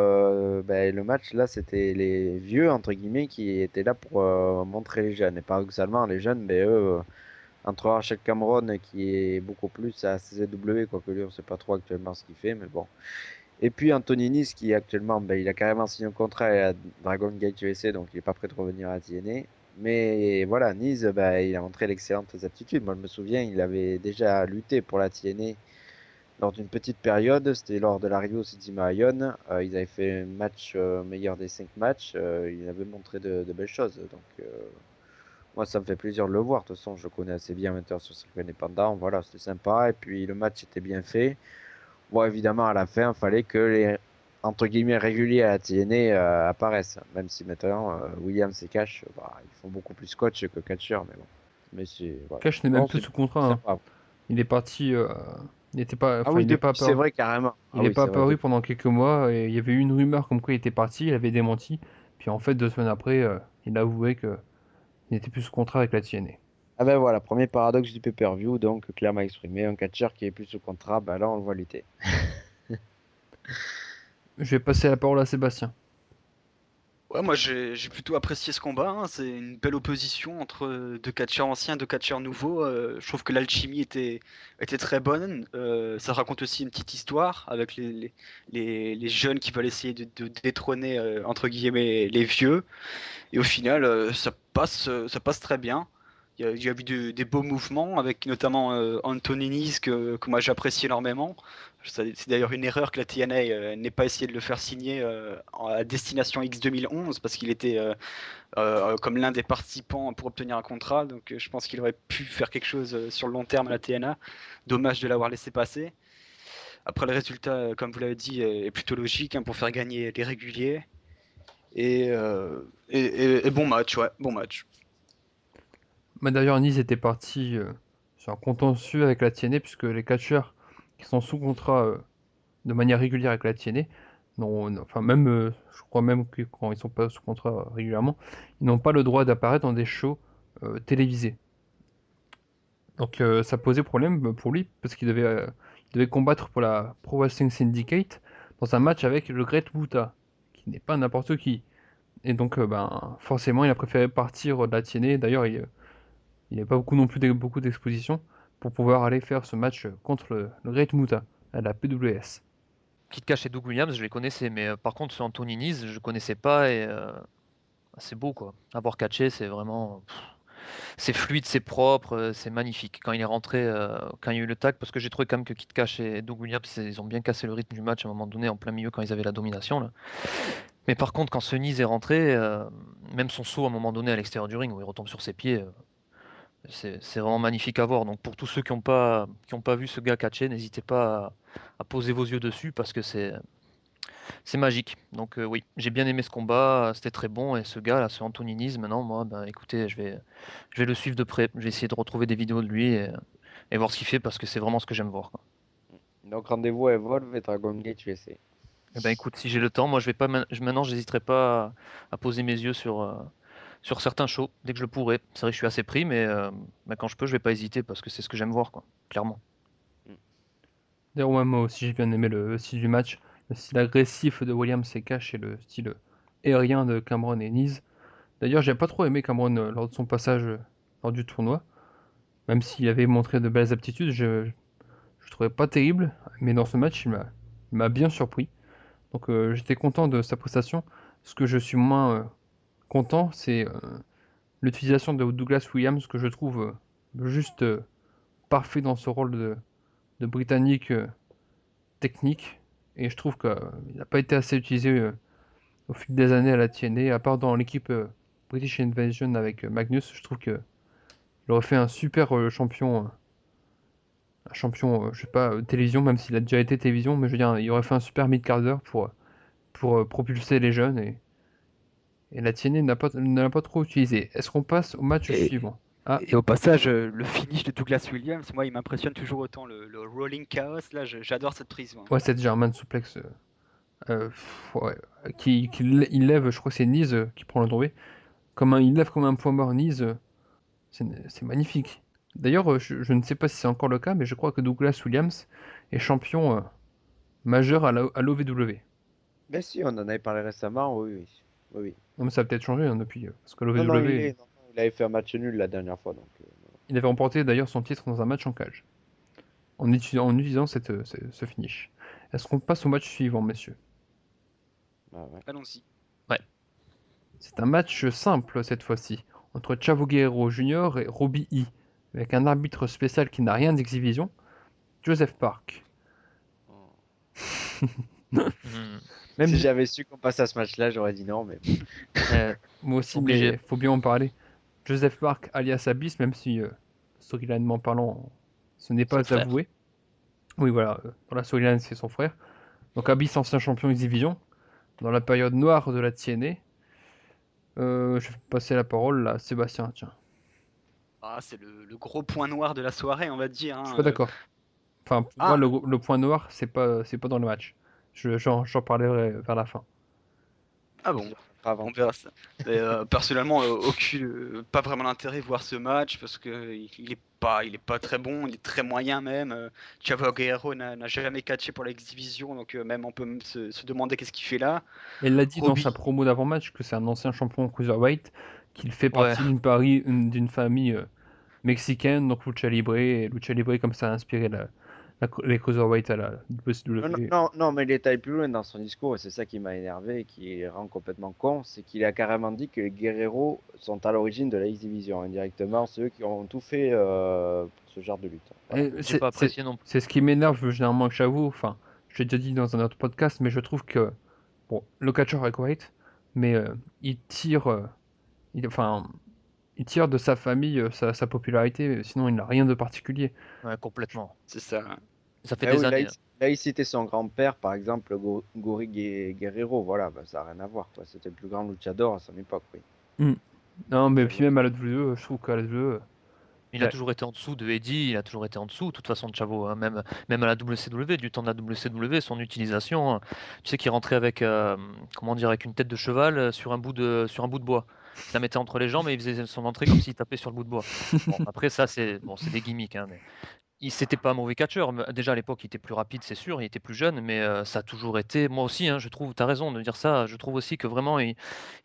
Speaker 2: bah, le match là, c'était les vieux entre guillemets qui étaient là pour montrer les jeunes et paradoxalement, les jeunes, ben eux, entre Rachel Cameron qui est beaucoup plus à CZW, quoique lui, on sait pas trop actuellement ce qu'il fait, mais bon. Et puis Anthony Nice qui actuellement, ben, il a carrément signé un contrat à Dragon Gate USA, donc il est pas prêt de revenir à TNA. Mais voilà, Nice, ben, il a montré d'excellentes aptitudes. Moi, je me souviens, il avait déjà lutté pour la TNA lors d'une petite période. C'était lors de l'arrivée au City Marion. Ils avaient fait un match meilleur des 5 matchs. Il avait montré de belles choses. Donc, moi, ça me fait plaisir de le voir. De toute façon, je le connais assez bien maintenant sur circuit indépendant. Voilà, c'était sympa. Et puis, le match était bien fait. Bon, évidemment, à la fin, il fallait que les entre guillemets réguliers à la TNA apparaissent. Même si maintenant, Williams et Cash, bah, ils font beaucoup plus coach que catcheur. Mais bon. Mais c'est. Voilà.
Speaker 1: Cash n'est même
Speaker 2: Non,
Speaker 1: plus sous contrat, hein.
Speaker 2: sympa.
Speaker 1: Il est parti, il n'était pas,
Speaker 2: Ah
Speaker 1: enfin,
Speaker 2: oui,
Speaker 1: il n'est pas
Speaker 2: depuis, c'est
Speaker 1: apparu.
Speaker 2: vrai, carrément.
Speaker 1: Il
Speaker 2: Ah
Speaker 1: n'est
Speaker 2: oui,
Speaker 1: pas
Speaker 2: c'est vrai.
Speaker 1: apparu pendant quelques mois et il y avait eu une rumeur comme quoi il était parti, il avait démenti. Puis en fait, 2 semaines après, il a avoué qu'il n'était plus sous contrat avec la TNA.
Speaker 2: Ah ben voilà, premier paradoxe du pay-per-view, donc clairement exprimé. Un catcheur qui est plus sous contrat, bah là, on le voit lutter.
Speaker 1: Je vais passer la parole à Sébastien.
Speaker 4: Ouais, moi j'ai plutôt apprécié ce combat, hein. C'est une belle opposition entre deux catcheurs anciens, deux catcheurs nouveaux. Je trouve que l'alchimie était très bonne. Ça raconte aussi une petite histoire avec les jeunes qui veulent essayer de détrôner entre guillemets les vieux. Et au final, ça passe très bien. Il y a eu des beaux mouvements, avec notamment Anthony Nice que moi j'apprécie énormément. C'est d'ailleurs une erreur que la TNA n'ait pas essayé de le faire signer à Destination X 2011 parce qu'il était comme l'un des participants pour obtenir un contrat. Donc je pense qu'il aurait pu faire quelque chose sur le long terme à la TNA. Dommage de l'avoir laissé passer. Après, le résultat, comme vous l'avez dit, est plutôt logique hein, pour faire gagner les réguliers. Et bon match, ouais, bon match.
Speaker 1: Bah, d'ailleurs, Nice était parti sur un contentieux avec la TNA, puisque les catcheurs qui sont sous contrat de manière régulière avec la TNA, enfin même, je crois même que quand ils sont pas sous contrat régulièrement, ils n'ont pas le droit d'apparaître dans des shows télévisés. Donc ça posait problème pour lui, parce il devait combattre pour la Pro Wrestling Syndicate dans un match avec le Great Muta, qui n'est pas n'importe qui. Et donc, ben, forcément, il a préféré partir de la TNA. D'ailleurs, il n'avait pas beaucoup non plus beaucoup d'exposition pour pouvoir aller faire ce match contre le Great Muta à la PWS.
Speaker 3: Kid Cash et Doug Williams, je les connaissais, mais par contre, ce Anthony Nice, je connaissais pas et c'est beau quoi. Avoir catché, c'est vraiment. C'est fluide, c'est propre, c'est magnifique. Quand il est rentré, quand il y a eu le tag, parce que j'ai trouvé quand même que Kid Cash et Doug Williams, ils ont bien cassé le rythme du match à un moment donné, en plein milieu, quand ils avaient la domination. Là. Mais par contre, quand Sunise est rentré, même son saut à un moment donné à l'extérieur du ring, où il retombe sur ses pieds, c'est vraiment magnifique à voir. Donc pour tous ceux qui ont pas vu ce gars catcher, n'hésitez pas à poser vos yeux dessus, parce que c'est magique. Donc oui, j'ai bien aimé ce combat, c'était très bon. Et ce gars là, ce Anthony Nice, maintenant, moi, ben, écoutez, je vais le suivre de près. Je vais essayer de retrouver des vidéos de lui et voir ce qu'il fait parce que c'est vraiment ce que j'aime voir, quoi.
Speaker 2: Donc rendez-vous à Evolve et Dragon Gate USA.
Speaker 3: Eh ben écoute, si j'ai le temps, moi je vais pas maintenant, j'hésiterai pas à poser mes yeux sur certains shows dès que je le pourrai. C'est vrai que je suis assez pris, mais ben, quand je peux, je vais pas hésiter parce que c'est ce que j'aime voir, quoi. Clairement.
Speaker 1: D'ailleurs, ouais, moi aussi, j'ai bien aimé le style du match, le style agressif de William Cash et le style aérien de Cameron et Nice. D'ailleurs, j'ai pas trop aimé Cameron lors de son passage lors du tournoi, même s'il avait montré de belles aptitudes, je trouvais pas terrible, mais dans ce match, il m'a bien surpris. Donc j'étais content de sa prestation. Ce que je suis moins content, c'est l'utilisation de Douglas Williams, que je trouve juste parfait dans ce rôle de Britannique technique. Et je trouve qu'il n'a pas été assez utilisé au fil des années à la TNA, à part dans l'équipe British Invasion avec Magnus. Je trouve qu'il aurait fait un super champion, un champion, je sais pas, télévision, même s'il a déjà été télévision, mais je veux dire, il aurait fait un super mid-carder pour propulser les jeunes. Et la TNA ne l'a pas trop utilisé. Est-ce qu'on passe au match
Speaker 4: Et,
Speaker 1: suivant? Ah,
Speaker 4: et au passage, le finish de Douglas Williams, moi, il m'impressionne toujours autant. Le Rolling Chaos, là, j'adore cette prise, moi.
Speaker 1: ouais, cette German suplex ouais, il lève, je crois que c'est Nice qui prend le tombé. Il lève comme un point mort Nice, c'est magnifique. D'ailleurs, je ne sais pas si c'est encore le cas, mais je crois que Douglas Williams est champion majeur à l'OVW.
Speaker 2: Mais si, on en avait parlé récemment, oui, oui. Oui, oui.
Speaker 1: Non, mais ça a peut-être changé hein, depuis, parce que
Speaker 2: Non, non,
Speaker 1: l'OVW,
Speaker 2: il avait fait un match nul la dernière fois, donc.
Speaker 1: il avait remporté d'ailleurs son titre dans un match en cage, en utilisant ce finish. Est-ce qu'on passe au match suivant, messieurs?
Speaker 2: Ouais.
Speaker 4: Allons-y.
Speaker 3: Ouais.
Speaker 1: C'est un match simple cette fois-ci, entre Chavo Guerrero Jr. et Robbie E, avec un arbitre spécial qui n'a rien d'exhibition, Joseph Park.
Speaker 3: Hmm.
Speaker 1: Même
Speaker 2: Si j'avais su qu'on passait à ce match-là, j'aurais dit non, mais.
Speaker 1: moi aussi,
Speaker 3: Obligé.
Speaker 1: mais faut bien en parler. Joseph Park alias Abyss, même si storylinement parlant, ce n'est
Speaker 3: Son
Speaker 1: pas
Speaker 3: frère.
Speaker 1: avoué. Oui, voilà, dans la storyline, c'est son frère. Donc Abyss, ancien champion X-Division, dans la période noire de la TNA. Je vais passer la parole à Sébastien, tiens.
Speaker 4: Ah, c'est le gros point noir de la soirée, on va dire,
Speaker 1: Je suis
Speaker 4: hein.
Speaker 1: pas d'accord. Enfin, pour moi,
Speaker 4: Ah,
Speaker 1: le point noir, c'est pas dans le match. J'en parlerai vers la fin.
Speaker 4: ah bon.
Speaker 2: grave.
Speaker 4: On verra ça. Et, personnellement, pas vraiment d'intérêt de voir ce match parce que il est pas très bon, il est très moyen même. Chavo Guerrero n'a jamais catché pour la X-Division, donc même on peut se demander qu'est-ce qu'il fait là.
Speaker 1: Elle l'a dit dans sa
Speaker 4: Robbie,
Speaker 1: promo d'avant-match que c'est un ancien champion cruiserweight, qu'il fait
Speaker 3: Ouais,
Speaker 1: partie d'une famille mexicaine, donc Lucha Libre, et Lucha Libre comme ça a inspiré les cruiserweight à la
Speaker 2: Non,
Speaker 1: WWE.
Speaker 2: non, non, mais il est allé plus loin dans son discours et c'est ça qui m'a énervé et qui rend complètement con, c'est qu'il a carrément dit que les Guerrero sont à l'origine de la X-Division, indirectement, ceux qui ont tout fait pour ce genre de lutte. Voilà.
Speaker 1: Et
Speaker 3: j'ai pas apprécié non plus.
Speaker 1: c'est ce qui m'énerve généralement avec Chavo, enfin, je l'ai déjà dit dans un autre podcast, mais je trouve que, bon, le catcheur est great, mais il tire, enfin, il tire de sa famille sa popularité, sinon il n'a rien de particulier.
Speaker 3: Ouais, complètement.
Speaker 4: c'est ça.
Speaker 3: Ça fait
Speaker 2: Ah
Speaker 3: des
Speaker 2: oui,
Speaker 3: années, hein.
Speaker 2: là, il citait son grand-père, par exemple, Gori Guerrero, voilà, bah, ça n'a rien à voir, quoi. C'était le plus grand luchador à son époque, oui.
Speaker 1: Hmm. Non, mais
Speaker 2: Très
Speaker 1: puis
Speaker 2: bien.
Speaker 1: même à la WWE, je trouve qu'à la WWE,
Speaker 3: Il
Speaker 1: il
Speaker 3: a
Speaker 1: a-
Speaker 3: toujours été en dessous de Eddie, il a toujours été en dessous, de toute façon, de Chavo, hein. Même à la WCW, du temps de la WCW, son utilisation, hein. Tu sais qu'il rentrait avec, comment dire, avec une tête de cheval sur un bout de bois. Il la mettait entre les jambes et il faisait son entrée comme s'il tapait sur le bout de bois. Bon, après, ça, c'est des gimmicks, hein, mais c'était pas un mauvais catcheur. Mais déjà, à l'époque, il était plus rapide, c'est sûr, il était plus jeune, mais ça a toujours été, moi aussi, hein, je trouve, tu as raison de dire ça, je trouve aussi que vraiment, il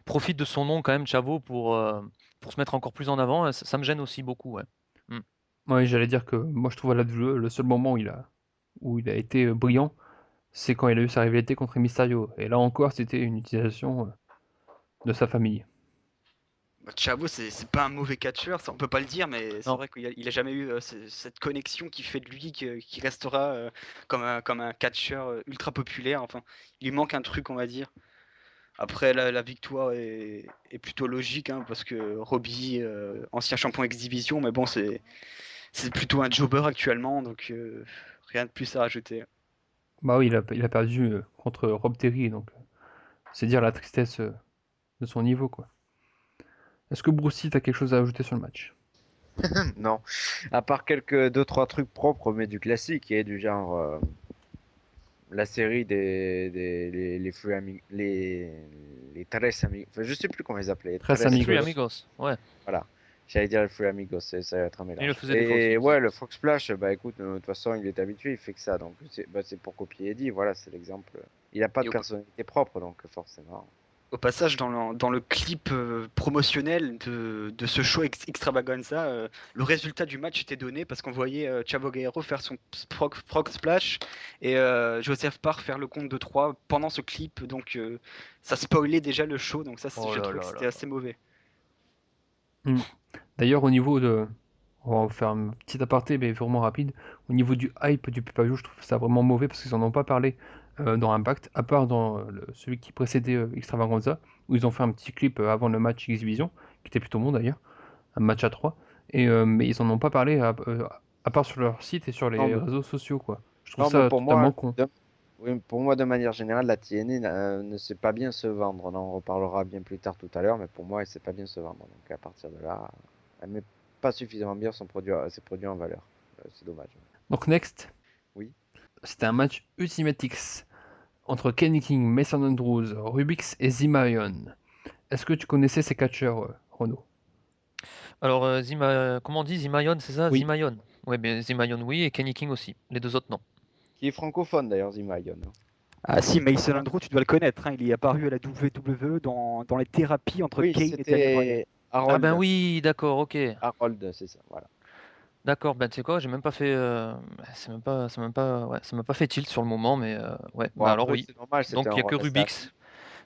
Speaker 3: profite de son nom quand même, Chavo, pour se mettre encore plus en avant. Ça me gêne aussi beaucoup, ouais. Mm.
Speaker 1: ouais, j'allais dire que moi je trouve à la WWE, le seul moment où il a été brillant, c'est quand il a eu sa rivalité contre Mysterio. Et là encore, c'était une utilisation de sa famille.
Speaker 4: Bah, Chavo, c'est pas un mauvais catcheur, ça on peut pas le dire, mais c'est
Speaker 3: Non,
Speaker 4: vrai qu'il a jamais eu cette connexion qui fait de lui qui restera comme un catcheur ultra populaire. Enfin, il lui manque un truc, on va dire. Après, la victoire est plutôt logique, hein, parce que Robbie, ancien champion X-Division, mais bon, c'est plutôt un jobber actuellement, donc rien de plus à rajouter.
Speaker 1: Bah oui, il a perdu contre Rob Terry, donc c'est dire la tristesse de son niveau, quoi. Est-ce que Brucey, t'as quelque chose à ajouter sur le match?
Speaker 2: Non, à part quelques deux trois trucs propres, mais du classique et du genre la série les Free les Tres Amigos, enfin, je sais plus comment ils appelaient, les
Speaker 1: Tres
Speaker 2: Tres
Speaker 3: les Three
Speaker 1: Amigos.
Speaker 2: Amigos,
Speaker 3: Amigos, ouais.
Speaker 2: voilà. J'allais dire le Free Amigos, ça va être un
Speaker 3: Il le
Speaker 2: mélange.
Speaker 3: faisait des fois aussi,
Speaker 2: Et
Speaker 3: il faisait.
Speaker 2: ouais, le Frog Splash, bah écoute, de toute façon, il est habitué, il fait que ça, donc c'est pour copier Eddie, voilà, c'est l'exemple. Il a pas
Speaker 4: Et
Speaker 2: de
Speaker 4: au,
Speaker 2: personnalité propre, donc forcément.
Speaker 4: au passage, dans le clip promotionnel de ce show extravaganza, le résultat du match était donné parce qu'on voyait Chavo Guerrero faire son frog splash et Joseph Parr faire le compte de 3 pendant ce clip, donc ça spoilait déjà le show, donc ça,
Speaker 3: Oh
Speaker 4: je
Speaker 3: là
Speaker 4: trouvais que
Speaker 3: là là
Speaker 4: c'était
Speaker 3: là.
Speaker 4: assez mauvais.
Speaker 1: Hmm. D'ailleurs, au niveau de... On va faire un petit aparté, mais vraiment rapide. Au niveau du hype du pay-per-view, je trouve ça vraiment mauvais parce qu'ils en ont pas parlé dans Impact, à part dans celui qui précédait Extravaganza, où ils ont fait un petit clip avant le match X-Division, qui était plutôt bon d'ailleurs, un match à 3. Mais ils en ont pas parlé à part sur leur site et sur
Speaker 2: Non,
Speaker 1: les
Speaker 2: mais,
Speaker 1: réseaux sociaux, quoi. Je trouve
Speaker 2: non, mais
Speaker 1: ça totalement con.
Speaker 2: oui, pour moi, de manière générale, la TNA ne sait pas bien se vendre. On en reparlera bien plus tard tout à l'heure, mais pour moi, elle sait pas bien se vendre. Donc à partir de là, elle met pas suffisamment bien ses produits en valeur. C'est dommage.
Speaker 1: Donc next,
Speaker 2: Oui.
Speaker 1: c'était un match Ultimate X entre Kenny King, Mason Andrews, Rubix et Zimayon. Est-ce que tu connaissais ces catcheurs, Renaud?
Speaker 3: Alors, comment on dit Zimayon, c'est ça?
Speaker 1: Oui.
Speaker 3: Zimayon. Ouais, mais Zimayon, oui, et Kenny King aussi. Les deux autres, non.
Speaker 2: Qui est francophone d'ailleurs, Zimayon.
Speaker 5: Ah si, Mason Andrew, tu dois le connaître, hein, il est apparu à la WWE dans les thérapies entre
Speaker 2: Oui,
Speaker 5: Kane et Daniel Bryan.
Speaker 2: c'était
Speaker 3: Ah ben
Speaker 2: Harold.
Speaker 3: oui, d'accord, ok.
Speaker 2: Harold, c'est ça, voilà.
Speaker 3: D'accord, ben tu sais quoi, j'ai même pas fait. Ouais, ça m'a pas fait tilt sur le moment, mais ouais,
Speaker 2: Bon,
Speaker 3: bah alors
Speaker 2: après,
Speaker 3: oui.
Speaker 2: c'est normal, c'était
Speaker 3: Donc
Speaker 2: un
Speaker 3: il y a que
Speaker 2: rôle assez
Speaker 3: Rubix.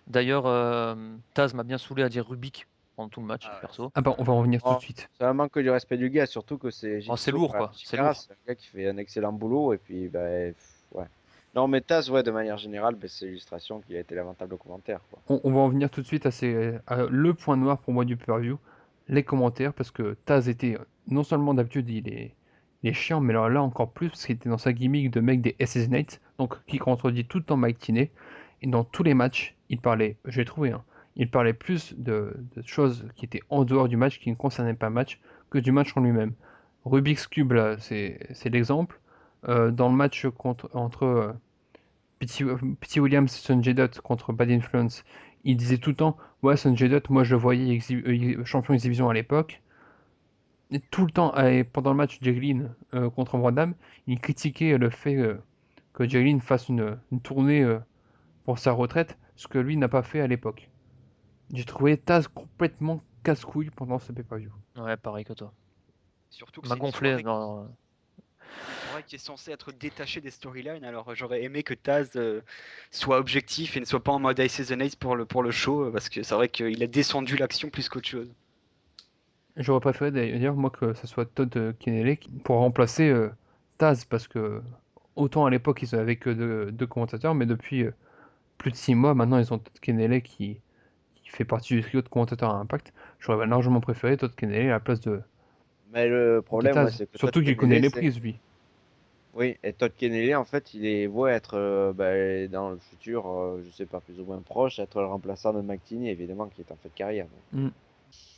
Speaker 3: D'ailleurs, Taz m'a bien saoulé à dire Rubik pendant tout le match,
Speaker 4: Ah ouais.
Speaker 3: perso.
Speaker 1: Ah bah, on va en revenir tout de
Speaker 2: Oh,
Speaker 1: suite.
Speaker 2: c'est un manque du respect du gars, surtout que c'est
Speaker 3: Oh, c'est
Speaker 2: Jigsaw,
Speaker 3: lourd, quoi, c'est
Speaker 2: Chikara,
Speaker 3: lourd.
Speaker 2: c'est un gars qui fait un excellent boulot, et puis, bah, ouais. Non, mais Taz, ouais, de manière générale, bah, c'est l'illustration qui a été lamentable au commentaire, quoi.
Speaker 1: On va en venir tout de suite à le point noir pour moi du pay-per-view, les commentaires, parce que Taz était, non seulement d'habitude il est chiant, mais alors là encore plus, parce qu'il était dans sa gimmick de mec des Assassinates, donc qui contredit tout le temps Mike Tinney, et dans tous les matchs, il parlait, j'ai trouvé, hein, il parlait plus de choses qui étaient en dehors du match, qui ne concernaient pas le match, que du match en lui-même. Rubik's Cube, là, c'est l'exemple. Dans le match entre Petit Williams et Sonjay Dutt contre Bad Influence, il disait tout le temps, ouais, Sanjay Dutt, moi je le voyais champion exhibition à l'époque. Et tout le temps, et pendant le match Jaglin contre Van il critiquait le fait que Jaglin fasse une tournée pour sa retraite, ce que lui n'a pas fait à l'époque. J'ai trouvé Taz complètement casse-couille pendant ce pay-per-view.
Speaker 3: Ouais, pareil que toi.
Speaker 4: Surtout que
Speaker 3: Il m'a
Speaker 4: c'est
Speaker 3: gonflé.
Speaker 4: une soirée qui est censée être détachée des storylines, alors j'aurais aimé que Taz soit objectif et ne soit pas en mode Ice is an Ace pour le show, parce que c'est vrai qu'il a descendu l'action plus qu'autre chose.
Speaker 1: J'aurais préféré d'ailleurs, moi, que ce soit Todd Kenneally pour remplacer Taz, parce que autant à l'époque ils avaient que deux commentateurs, mais depuis plus de 6 mois, maintenant ils ont Todd Kenneally qui fait partie du trio de commentateurs à Impact. J'aurais largement préféré Todd Kenneally à la place
Speaker 2: Mais le
Speaker 1: de
Speaker 2: problème, ouais,
Speaker 1: Taz.
Speaker 2: c'est que Todd
Speaker 1: Surtout qu'il connaît
Speaker 2: Kennedy,
Speaker 1: les
Speaker 2: c'est.
Speaker 1: prises, lui.
Speaker 2: Oui, et Todd Kennedy, en fait, il est beau être dans le futur, je sais pas, plus ou moins proche, être le remplaçant de McTinney, évidemment, qui est en fait carrière.
Speaker 1: Mm.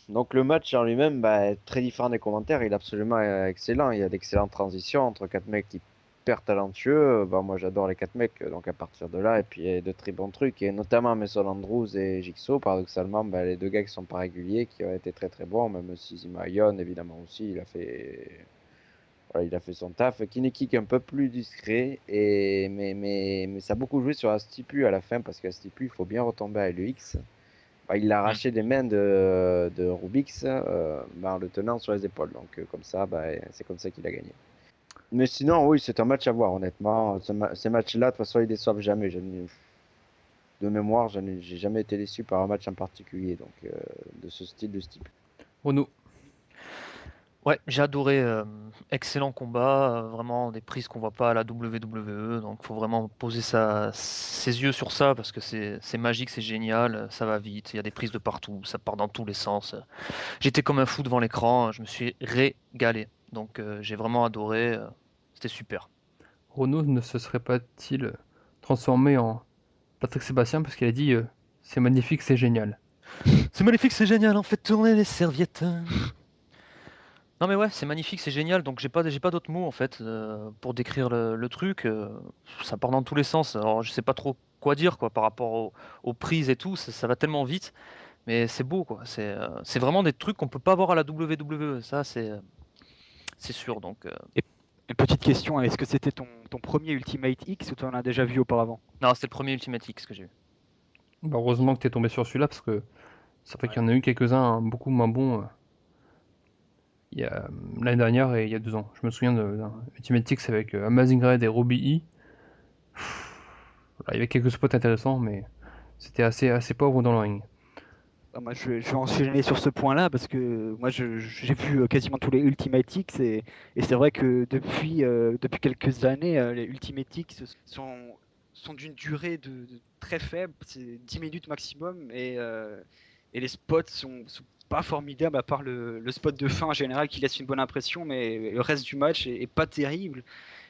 Speaker 2: Donc le match en lui-même, est très différent des commentaires, il est absolument excellent. Il y a d'excellentes transitions entre quatre mecs hyper talentueux. Moi j'adore les quatre mecs, donc à partir de là, et puis il y a de très bons trucs, et notamment Mason Andrews et Jigsaw, paradoxalement, les deux gars qui sont pas réguliers, qui ont été très très bons, même si Zima Ion, évidemment aussi, voilà, il a fait son taf. Kinekick Kick un peu plus discret, mais ça a beaucoup joué sur la stipu à la fin, parce qu'à stipu, il faut bien retomber à LEX. Il l'a arraché des mains de Rubix en le tenant sur les épaules. Donc comme ça, c'est comme ça qu'il a gagné. Mais sinon, oui, c'est un match à voir, honnêtement. Ces matchs-là, de toute façon, ils déçoivent jamais. De mémoire, j'ai jamais été déçu par un match en particulier, donc de ce style de style.
Speaker 1: Renaud.
Speaker 3: Ouais, j'ai adoré. Excellent combat. Vraiment des prises qu'on voit pas à la WWE. Donc faut vraiment poser ses yeux sur ça parce que c'est magique, c'est génial. Ça va vite. Il y a des prises de partout. Ça part dans tous les sens. J'étais comme un fou devant l'écran. Je me suis régalé. Donc j'ai vraiment adoré. C'était super.
Speaker 1: Renaud ne se serait pas-il transformé en Patrick Sébastien parce qu'il a dit c'est magnifique, c'est génial.
Speaker 3: C'est magnifique, c'est génial. En fait tourner les serviettes. Non mais ouais, c'est magnifique, c'est génial. Donc j'ai pas d'autres mots en fait pour décrire le truc. Ça part dans tous les sens. Alors je sais pas trop quoi dire quoi par rapport aux prises et tout. Ça va tellement vite, mais c'est beau quoi. C'est vraiment des trucs qu'on peut pas voir à la WWE. Ça c'est sûr. Donc
Speaker 5: Et une petite question, est-ce que c'était ton premier Ultimate X ou tu en as déjà vu auparavant?
Speaker 3: non, c'était le premier Ultimate X que j'ai vu.
Speaker 1: Bah, heureusement que t'es tombé sur celui-là parce que c'est vrai
Speaker 5: Ouais.
Speaker 1: qu'il y en a eu quelques-uns beaucoup moins bons il y a l'année dernière et il y a 2 ans. Je me souviens d'un Ultimate X avec Amazing Red et Robbie E. Voilà, il y avait quelques spots intéressants, mais c'était assez pauvre dans le ring.
Speaker 5: Moi, je vais enchaîner sur ce point-là parce que moi, j'ai vu quasiment tous les Ultimate X et c'est vrai que depuis quelques années, les Ultimate X sont d'une durée de très faible, c'est 10 minutes maximum et les spots sont pas formidables à part le spot de fin en général qui laisse une bonne impression, mais le reste du match est pas terrible.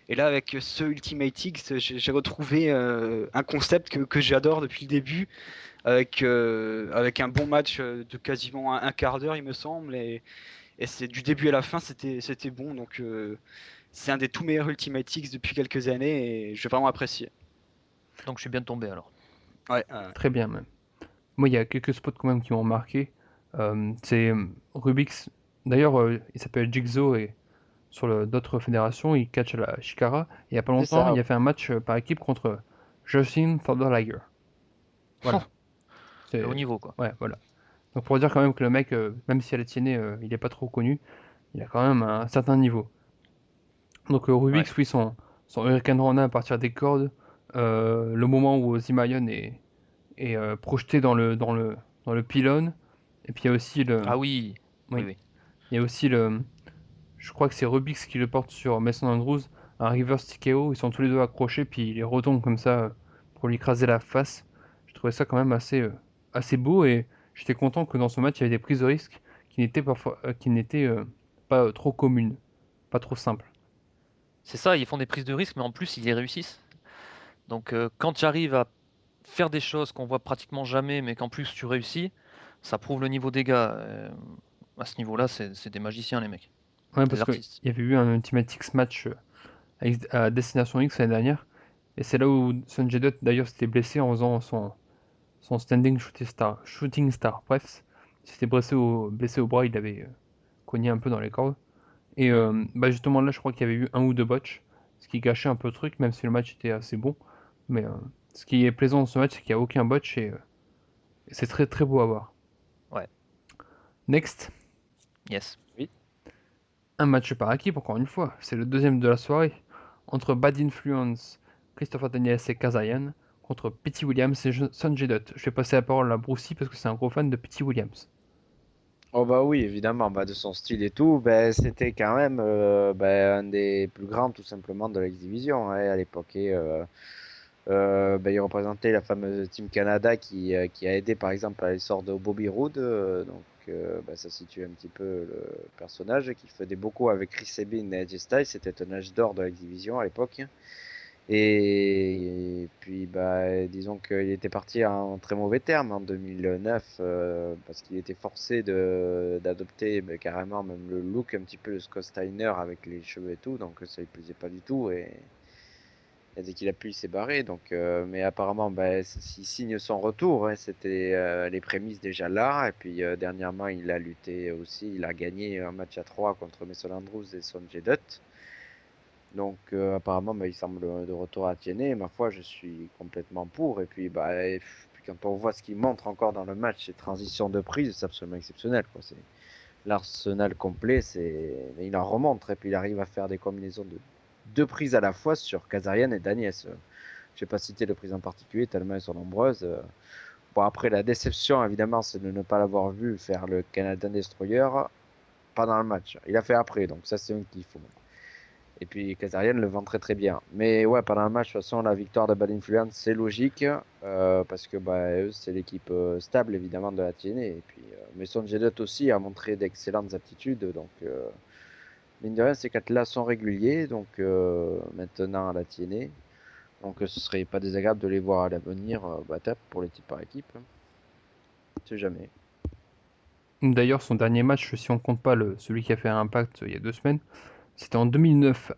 Speaker 5: Et là, avec ce Ultimate X, j'ai retrouvé un concept que j'adore depuis le début avec un bon match de quasiment un quart d'heure, il me semble. Et c'est du début à la fin, c'était bon. Donc, c'est un des tout meilleurs Ultimate X depuis quelques années et j'ai vraiment apprécié.
Speaker 3: Donc je suis bien tombé alors.
Speaker 4: Ouais,
Speaker 1: Très bien même. Moi, il y a quelques spots quand même qui m'ont marqué. C'est Rubix. D'ailleurs, il s'appelle Jigsaw et sur d'autres fédérations, il catch à la Shikara. Et il y a pas
Speaker 2: C'est
Speaker 1: longtemps,
Speaker 2: ça.
Speaker 1: il a fait un match par équipe contre Justin Liger. Voilà.
Speaker 3: Le haut
Speaker 1: C'est
Speaker 3: niveau quoi.
Speaker 1: ouais, voilà. Donc pour dire quand même que le mec, même si à la TNA, il est pas trop connu, il a quand même un certain niveau. Donc
Speaker 3: Ouais.
Speaker 1: Rubix, oui, son Hurricane Rana à partir des cordes, le moment où Zimayon est projeté dans le pylône, et puis il y a aussi
Speaker 3: Ah oui, oui,
Speaker 1: oui,
Speaker 3: oui.
Speaker 1: il y a aussi je crois que c'est Rubix qui le porte sur Mason Andrews, un reverse TKO, ils sont tous les deux accrochés, puis il les retombe comme ça pour lui écraser la face. Je trouvais ça quand même assez beau, et j'étais content que dans ce match il y avait des prises de risque qui n'étaient pas trop communes, pas trop simples.
Speaker 3: C'est ça, ils font des prises de risque, mais en plus ils les réussissent. Donc quand tu arrives à faire des choses qu'on voit pratiquement jamais, mais qu'en plus tu réussis, ça prouve le niveau des gars. À ce niveau-là, c'est des magiciens les mecs,
Speaker 1: Ouais,
Speaker 3: des
Speaker 1: parce qu'il
Speaker 3: artistes.
Speaker 1: y avait eu un Ultimate X match à Destination X l'année dernière, et c'est là où Sonjay Dutt d'ailleurs s'était blessé en faisant son standing shooting star. Bref, il s'était blessé au bras, il avait cogné un peu dans les cordes. Et justement là, je crois qu'il y avait eu un ou deux botches, ce qui gâchait un peu le truc, même si le match était assez bon. Mais ce qui est plaisant dans ce match, c'est qu'il n'y a aucun botch et c'est très très beau à voir.
Speaker 3: Ouais.
Speaker 1: Next,
Speaker 3: Yes.
Speaker 1: un match par équipe, encore une fois. C'est le deuxième de la soirée, entre Bad Influence, Christopher Daniels et Kazayan, contre Pete Williams et Sonjay Dutt. Je vais passer la parole à Brucey parce que c'est un gros fan de Pete Williams.
Speaker 2: Oh bah oui, évidemment, bah, de son style et tout, c'était quand même un des plus grands tout simplement de l'X-Division à l'époque. Et, il représentait la fameuse Team Canada qui a aidé par exemple à l'essor de Bobby Roode. Ça situe un petit peu le personnage qui faisait beaucoup avec Chris Sabin et AJ Styles. C'était un âge d'or de l'X-Division à l'époque. Et puis, disons qu'il était parti en très mauvais termes en 2009 parce qu'il était forcé d'adopter carrément même le look un petit peu de Scott Steiner avec les cheveux et tout, donc ça lui plaisait pas du tout. Et dès qu'il a pu, il s'est barré. Mais apparemment, il signe son retour. Hein, c'était les prémices déjà là. Et puis dernièrement, il a lutté aussi. Il a gagné un match à 3 contre Mason Andrews et Sonjay Dutt. Donc apparemment, il semble de retour à TNA. Ma foi, je suis complètement pour. Et puis, puis quand on voit ce qu'il montre encore dans le match, ces transitions de prise, c'est absolument exceptionnel, quoi. C'est l'arsenal complet. Il en remonte. Et puis, il arrive à faire des combinaisons de deux prises à la fois sur Kazarian et Daniels. Je vais pas citer de prises en particulier, tellement elles sont nombreuses. Bon, après, la déception, évidemment, c'est de ne pas l'avoir vu faire le Canadian Destroyer pendant le match. Il a fait après, donc ça, c'est un kiff. Et puis Kazarian le vend très très bien. Mais ouais, pendant le match, de toute façon, la victoire de Bad Influence, c'est logique. Parce que eux, c'est l'équipe stable évidemment de la TNA. Et puis, mais Sonjay Dutt aussi a montré d'excellentes aptitudes. Donc, mine de rien, ces quatre-là sont réguliers. Donc, maintenant à la TNA. Donc, ce serait pas désagréable de les voir à l'avenir pour les types par équipe. On sait jamais.
Speaker 1: D'ailleurs, son dernier match, si on compte pas celui qui a fait un Impact il y a 2 semaines, c'était en 2009.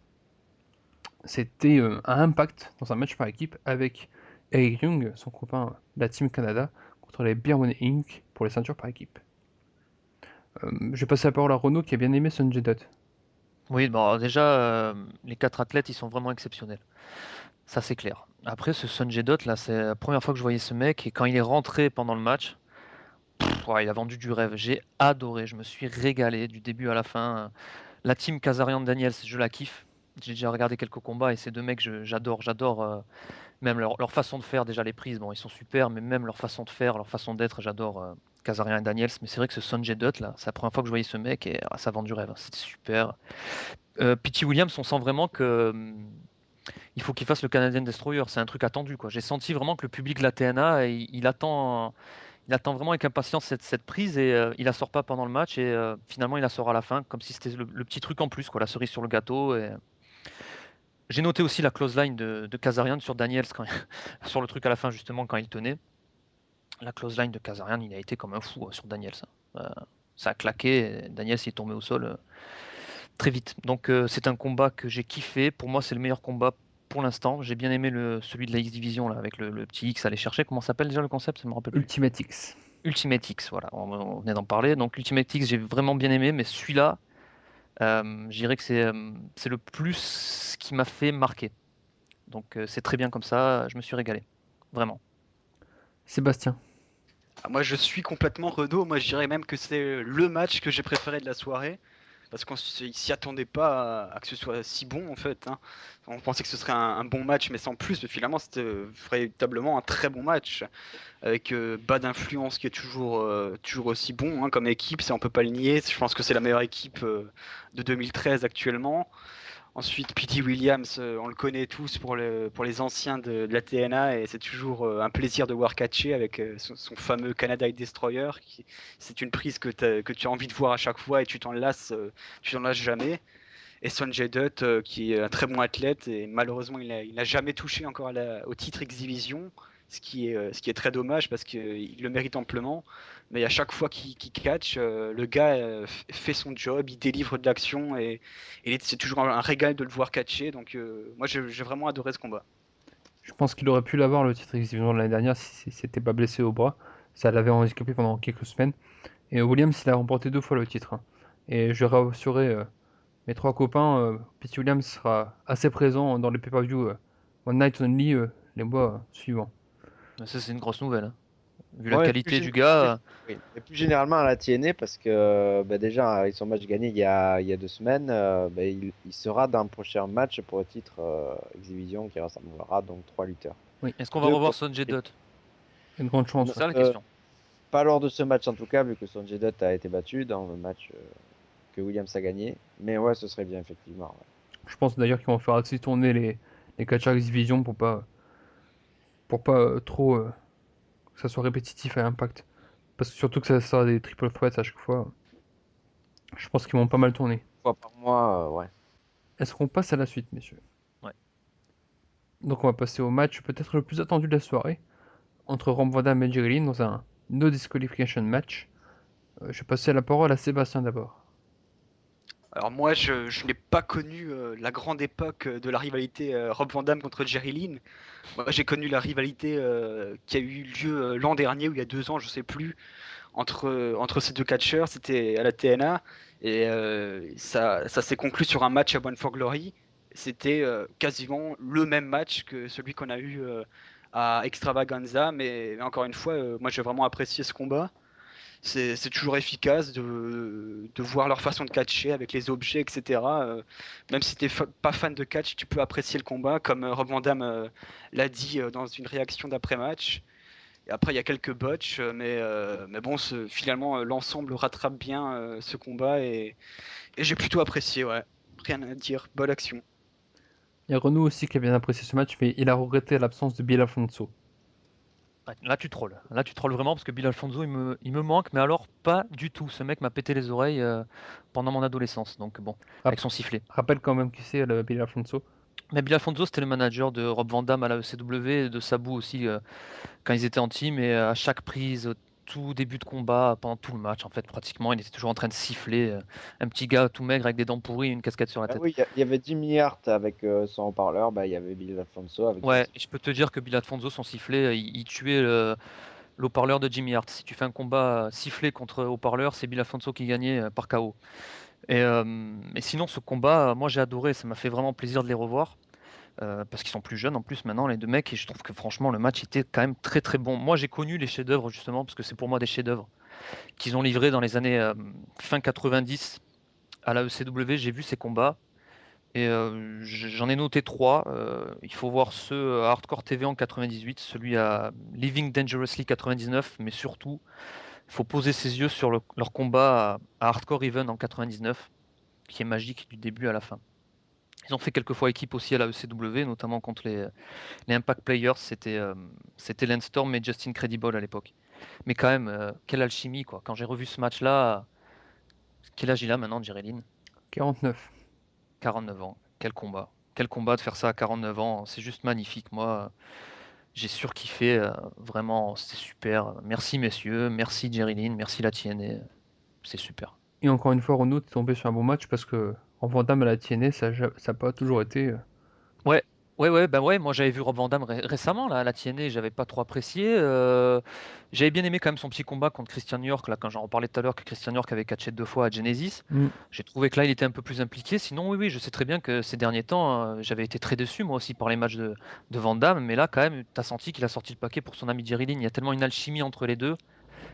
Speaker 1: C'était un Impact dans un match par équipe avec Eric Young, son copain de la Team Canada, contre les Beer Money Inc. pour les ceintures par équipe. Je vais passer la parole à Renaud qui a bien aimé Sonjay Dutt.
Speaker 3: Oui, bon, alors déjà, les 4 athlètes, ils sont vraiment exceptionnels. Ça, c'est clair. Après, ce Sonjay Dutt, là, c'est la première fois que je voyais ce mec. Et quand il est rentré pendant le match, il a vendu du rêve. J'ai adoré. Je me suis régalé du début à la fin. La team Kazarian Daniels, je la kiffe. J'ai déjà regardé quelques combats et ces deux mecs, j'adore. Même leur façon de faire, déjà les prises, bon, ils sont super, mais même leur façon de faire, leur façon d'être, j'adore Kazarian et Daniels. Mais c'est vrai que ce Sonjay Dutt, là, c'est la première fois que je voyais ce mec et ça vend du rêve. C'était super. Pete Williams, on sent vraiment que il faut qu'il fasse le Canadian Destroyer. C'est un truc attendu, quoi. J'ai senti vraiment que le public de la TNA, il attend vraiment avec impatience cette prise et il la sort pas pendant le match et finalement il la sort à la fin, comme si c'était le petit truc en plus, quoi, la cerise sur le gâteau. Et j'ai noté aussi la close line de Kazarian sur Daniels sur le truc à la fin justement quand il tenait. La close line de Kazarian, il a été comme un fou sur Daniels. Ça a claqué, Daniels est tombé au sol très vite. Donc c'est un combat que j'ai kiffé. Pour moi, c'est le meilleur combat pour l'instant. J'ai bien aimé celui de la X Division là, avec le petit X à aller chercher. Comment s'appelle déjà le concept? Ça me rappelle plus.
Speaker 1: Ultimate X.
Speaker 3: Ultimate X, voilà, on venait d'en parler. Donc Ultimate X, j'ai vraiment bien aimé, mais celui-là, je dirais que c'est le plus qui m'a fait marquer. Donc c'est très bien comme ça, je me suis régalé. Vraiment.
Speaker 1: Sébastien.
Speaker 4: Ah, moi, je suis complètement Renaud. Moi, je dirais même que c'est le match que j'ai préféré de la soirée. Parce qu'on s'y attendait pas à que ce soit si bon, en fait. Hein. On pensait que ce serait un bon match, mais sans plus. Mais finalement, c'était véritablement un très bon match. Avec Bad Influence qui est toujours aussi bon hein, comme équipe. Ça, on peut pas le nier. Je pense que c'est la meilleure équipe de 2013 actuellement. Ensuite, Pete Williams, on le connaît tous pour les anciens de la TNA et c'est toujours un plaisir de voir catcher avec son fameux Canada Destroyer. C'est une prise que tu as envie de voir à chaque fois et tu t'en lasses jamais. Et Sonjay Dutt, qui est un très bon athlète et malheureusement il n'a jamais touché encore au titre X-Division, ce qui est très dommage parce qu'il le mérite amplement. Mais à chaque fois qu'il catch, le gars fait son job, il délivre de l'action et c'est toujours un régal de le voir catcher. Donc moi j'ai vraiment adoré ce combat.
Speaker 1: Je pense qu'il aurait pu l'avoir le titre X-Division de l'année dernière s'il s'était pas blessé au bras. Ça l'avait handicapé pendant quelques semaines. Et Williams, il a remporté 2 fois le titre, hein. Et je rassurer mes 3 copains, Pete Williams sera assez présent dans les pay-per-view One Night Only les mois suivants.
Speaker 3: Ça, c'est une grosse nouvelle, hein. Vu la
Speaker 2: Ouais,
Speaker 3: qualité du gars,
Speaker 2: oui. Et plus généralement à la TNA, parce que déjà, avec son match gagné il y a 2 semaines, il sera dans le prochain match pour le titre Exhibition qui rassemblera donc 3 lutteurs.
Speaker 1: Oui,
Speaker 3: est-ce qu'on va
Speaker 2: Deux
Speaker 3: revoir
Speaker 2: contre
Speaker 3: Sonjay
Speaker 2: l'équipe.
Speaker 3: Dutt?
Speaker 1: il y a une grande
Speaker 3: C'est
Speaker 1: chance. Ouais.
Speaker 3: ça la question.
Speaker 2: Pas lors de ce match en tout cas, vu que son Dutt a été battu dans le match que Williams a gagné. Mais ouais, ce serait bien, effectivement. Ouais.
Speaker 1: Je pense d'ailleurs qu'ils vont faire assez tourner les catchers X-Division pour pas trop que ça soit répétitif à Impact. Parce que surtout que ça sera des triple threats à chaque fois. Je pense qu'ils vont pas mal tourner.
Speaker 2: Une fois par mois, ouais.
Speaker 1: Est-ce qu'on passe à la suite, messieurs?
Speaker 3: Ouais.
Speaker 1: Donc on va passer au match peut-être le plus attendu de la soirée entre Rob Van Dam et Jerry Lynn dans un no disqualification match. Je vais passer la parole à Sébastien d'abord.
Speaker 4: Alors moi, je n'ai pas connu la grande époque de la rivalité Rob Van Dam contre Jerry Lynn. Moi, j'ai connu la rivalité qui a eu lieu l'an dernier ou il y a 2 ans, je sais plus, entre ces deux catcheurs. C'était à la TNA et ça s'est conclu sur un match à Bound for Glory. C'était quasiment le même match que celui qu'on a eu à Extravaganza, mais encore une fois, moi j'ai vraiment apprécié ce combat. C'est toujours efficace de voir leur façon de catcher avec les objets, etc. Même si tu n'es pas fan de catch, tu peux apprécier le combat, comme Rob Van Dam l'a dit dans une réaction d'après-match. Et après, il y a quelques botches, mais bon, finalement, l'ensemble rattrape bien ce combat et j'ai plutôt apprécié, ouais. Rien à dire, bonne action.
Speaker 1: Il y a Renaud aussi qui a bien apprécié ce match, mais il a regretté l'absence de Bill Alfonso.
Speaker 3: Ouais, là, tu trolles. Là, tu trolles vraiment parce que Bill Alfonso, il me manque, mais alors pas du tout. Ce mec m'a pété les oreilles pendant mon adolescence. Donc bon, avec son sifflet.
Speaker 1: Rappelle quand même qui c'est Bill Alfonso.
Speaker 3: Mais Bill Alfonso, c'était le manager de Rob Van Dam à la ECW et de Sabu aussi quand ils étaient en team. Et à chaque prise, au tout début de combat, pendant tout le match, en fait, pratiquement, il était toujours en train de siffler. Un petit gars tout maigre avec des dents pourries et une casquette sur la
Speaker 2: Ah
Speaker 3: tête.
Speaker 2: oui, il y avait Jimmy Hart avec son haut-parleur, il y avait Bill Alfonso avec
Speaker 3: Ouais, et je peux te dire que Bill Alfonso, son sifflet, il tuait l'haut-parleur de Jimmy Hart. Si tu fais un combat sifflé contre haut-parleur, c'est Bill Alfonso qui gagnait par KO. Et sinon, ce combat, moi j'ai adoré, ça m'a fait vraiment plaisir de les revoir. Parce qu'ils sont plus jeunes en plus maintenant, les deux mecs, et je trouve que franchement le match était quand même très très bon. Moi j'ai connu les chefs-d'œuvre justement, parce que c'est pour moi des chefs-d'œuvre qu'ils ont livrés dans les années fin 90 à la ECW. J'ai vu ces combats et j'en ai noté 3. Il faut voir ceux à Hardcore TV en 98, celui à Living Dangerously 99, mais surtout il faut poser ses yeux sur leur combat à Hardcore Even en 99, qui est magique du début à la fin. Ils ont fait quelques fois équipe aussi à la ECW, notamment contre les Impact Players. C'était Lance Storm et Justin Credible à l'époque. Mais quand même, quelle alchimie, quoi. Quand j'ai revu ce match-là, quel âge il a maintenant, Jerry Lynn?
Speaker 1: 49.
Speaker 3: 49 ans. Quel combat. Quel combat de faire ça à 49 ans. C'est juste magnifique. Moi, j'ai surkiffé. Vraiment, c'était super. Merci, messieurs. Merci, Jerry Lynn. Merci, la TNA. C'est super.
Speaker 1: Et encore une fois, Renaud, t'es tombé sur un bon match parce que en Van Damme à la TNA, ça n'a pas toujours été.
Speaker 3: Ouais, ouais, moi j'avais vu Rob Van Dam récemment là, à la TNA, j'avais pas trop apprécié. J'avais bien aimé quand même son petit combat contre Christian York, là, quand j'en reparlais tout à l'heure, que Christian York avait catché 2 fois à Genesis.
Speaker 1: Mm.
Speaker 3: J'ai trouvé que là il était un peu plus impliqué. Sinon, oui, je sais très bien que ces derniers temps, j'avais été très déçu moi aussi par les matchs de Van Damme, mais là quand même, t'as senti qu'il a sorti le paquet pour son ami Jerry Lynn. Il y a tellement une alchimie entre les deux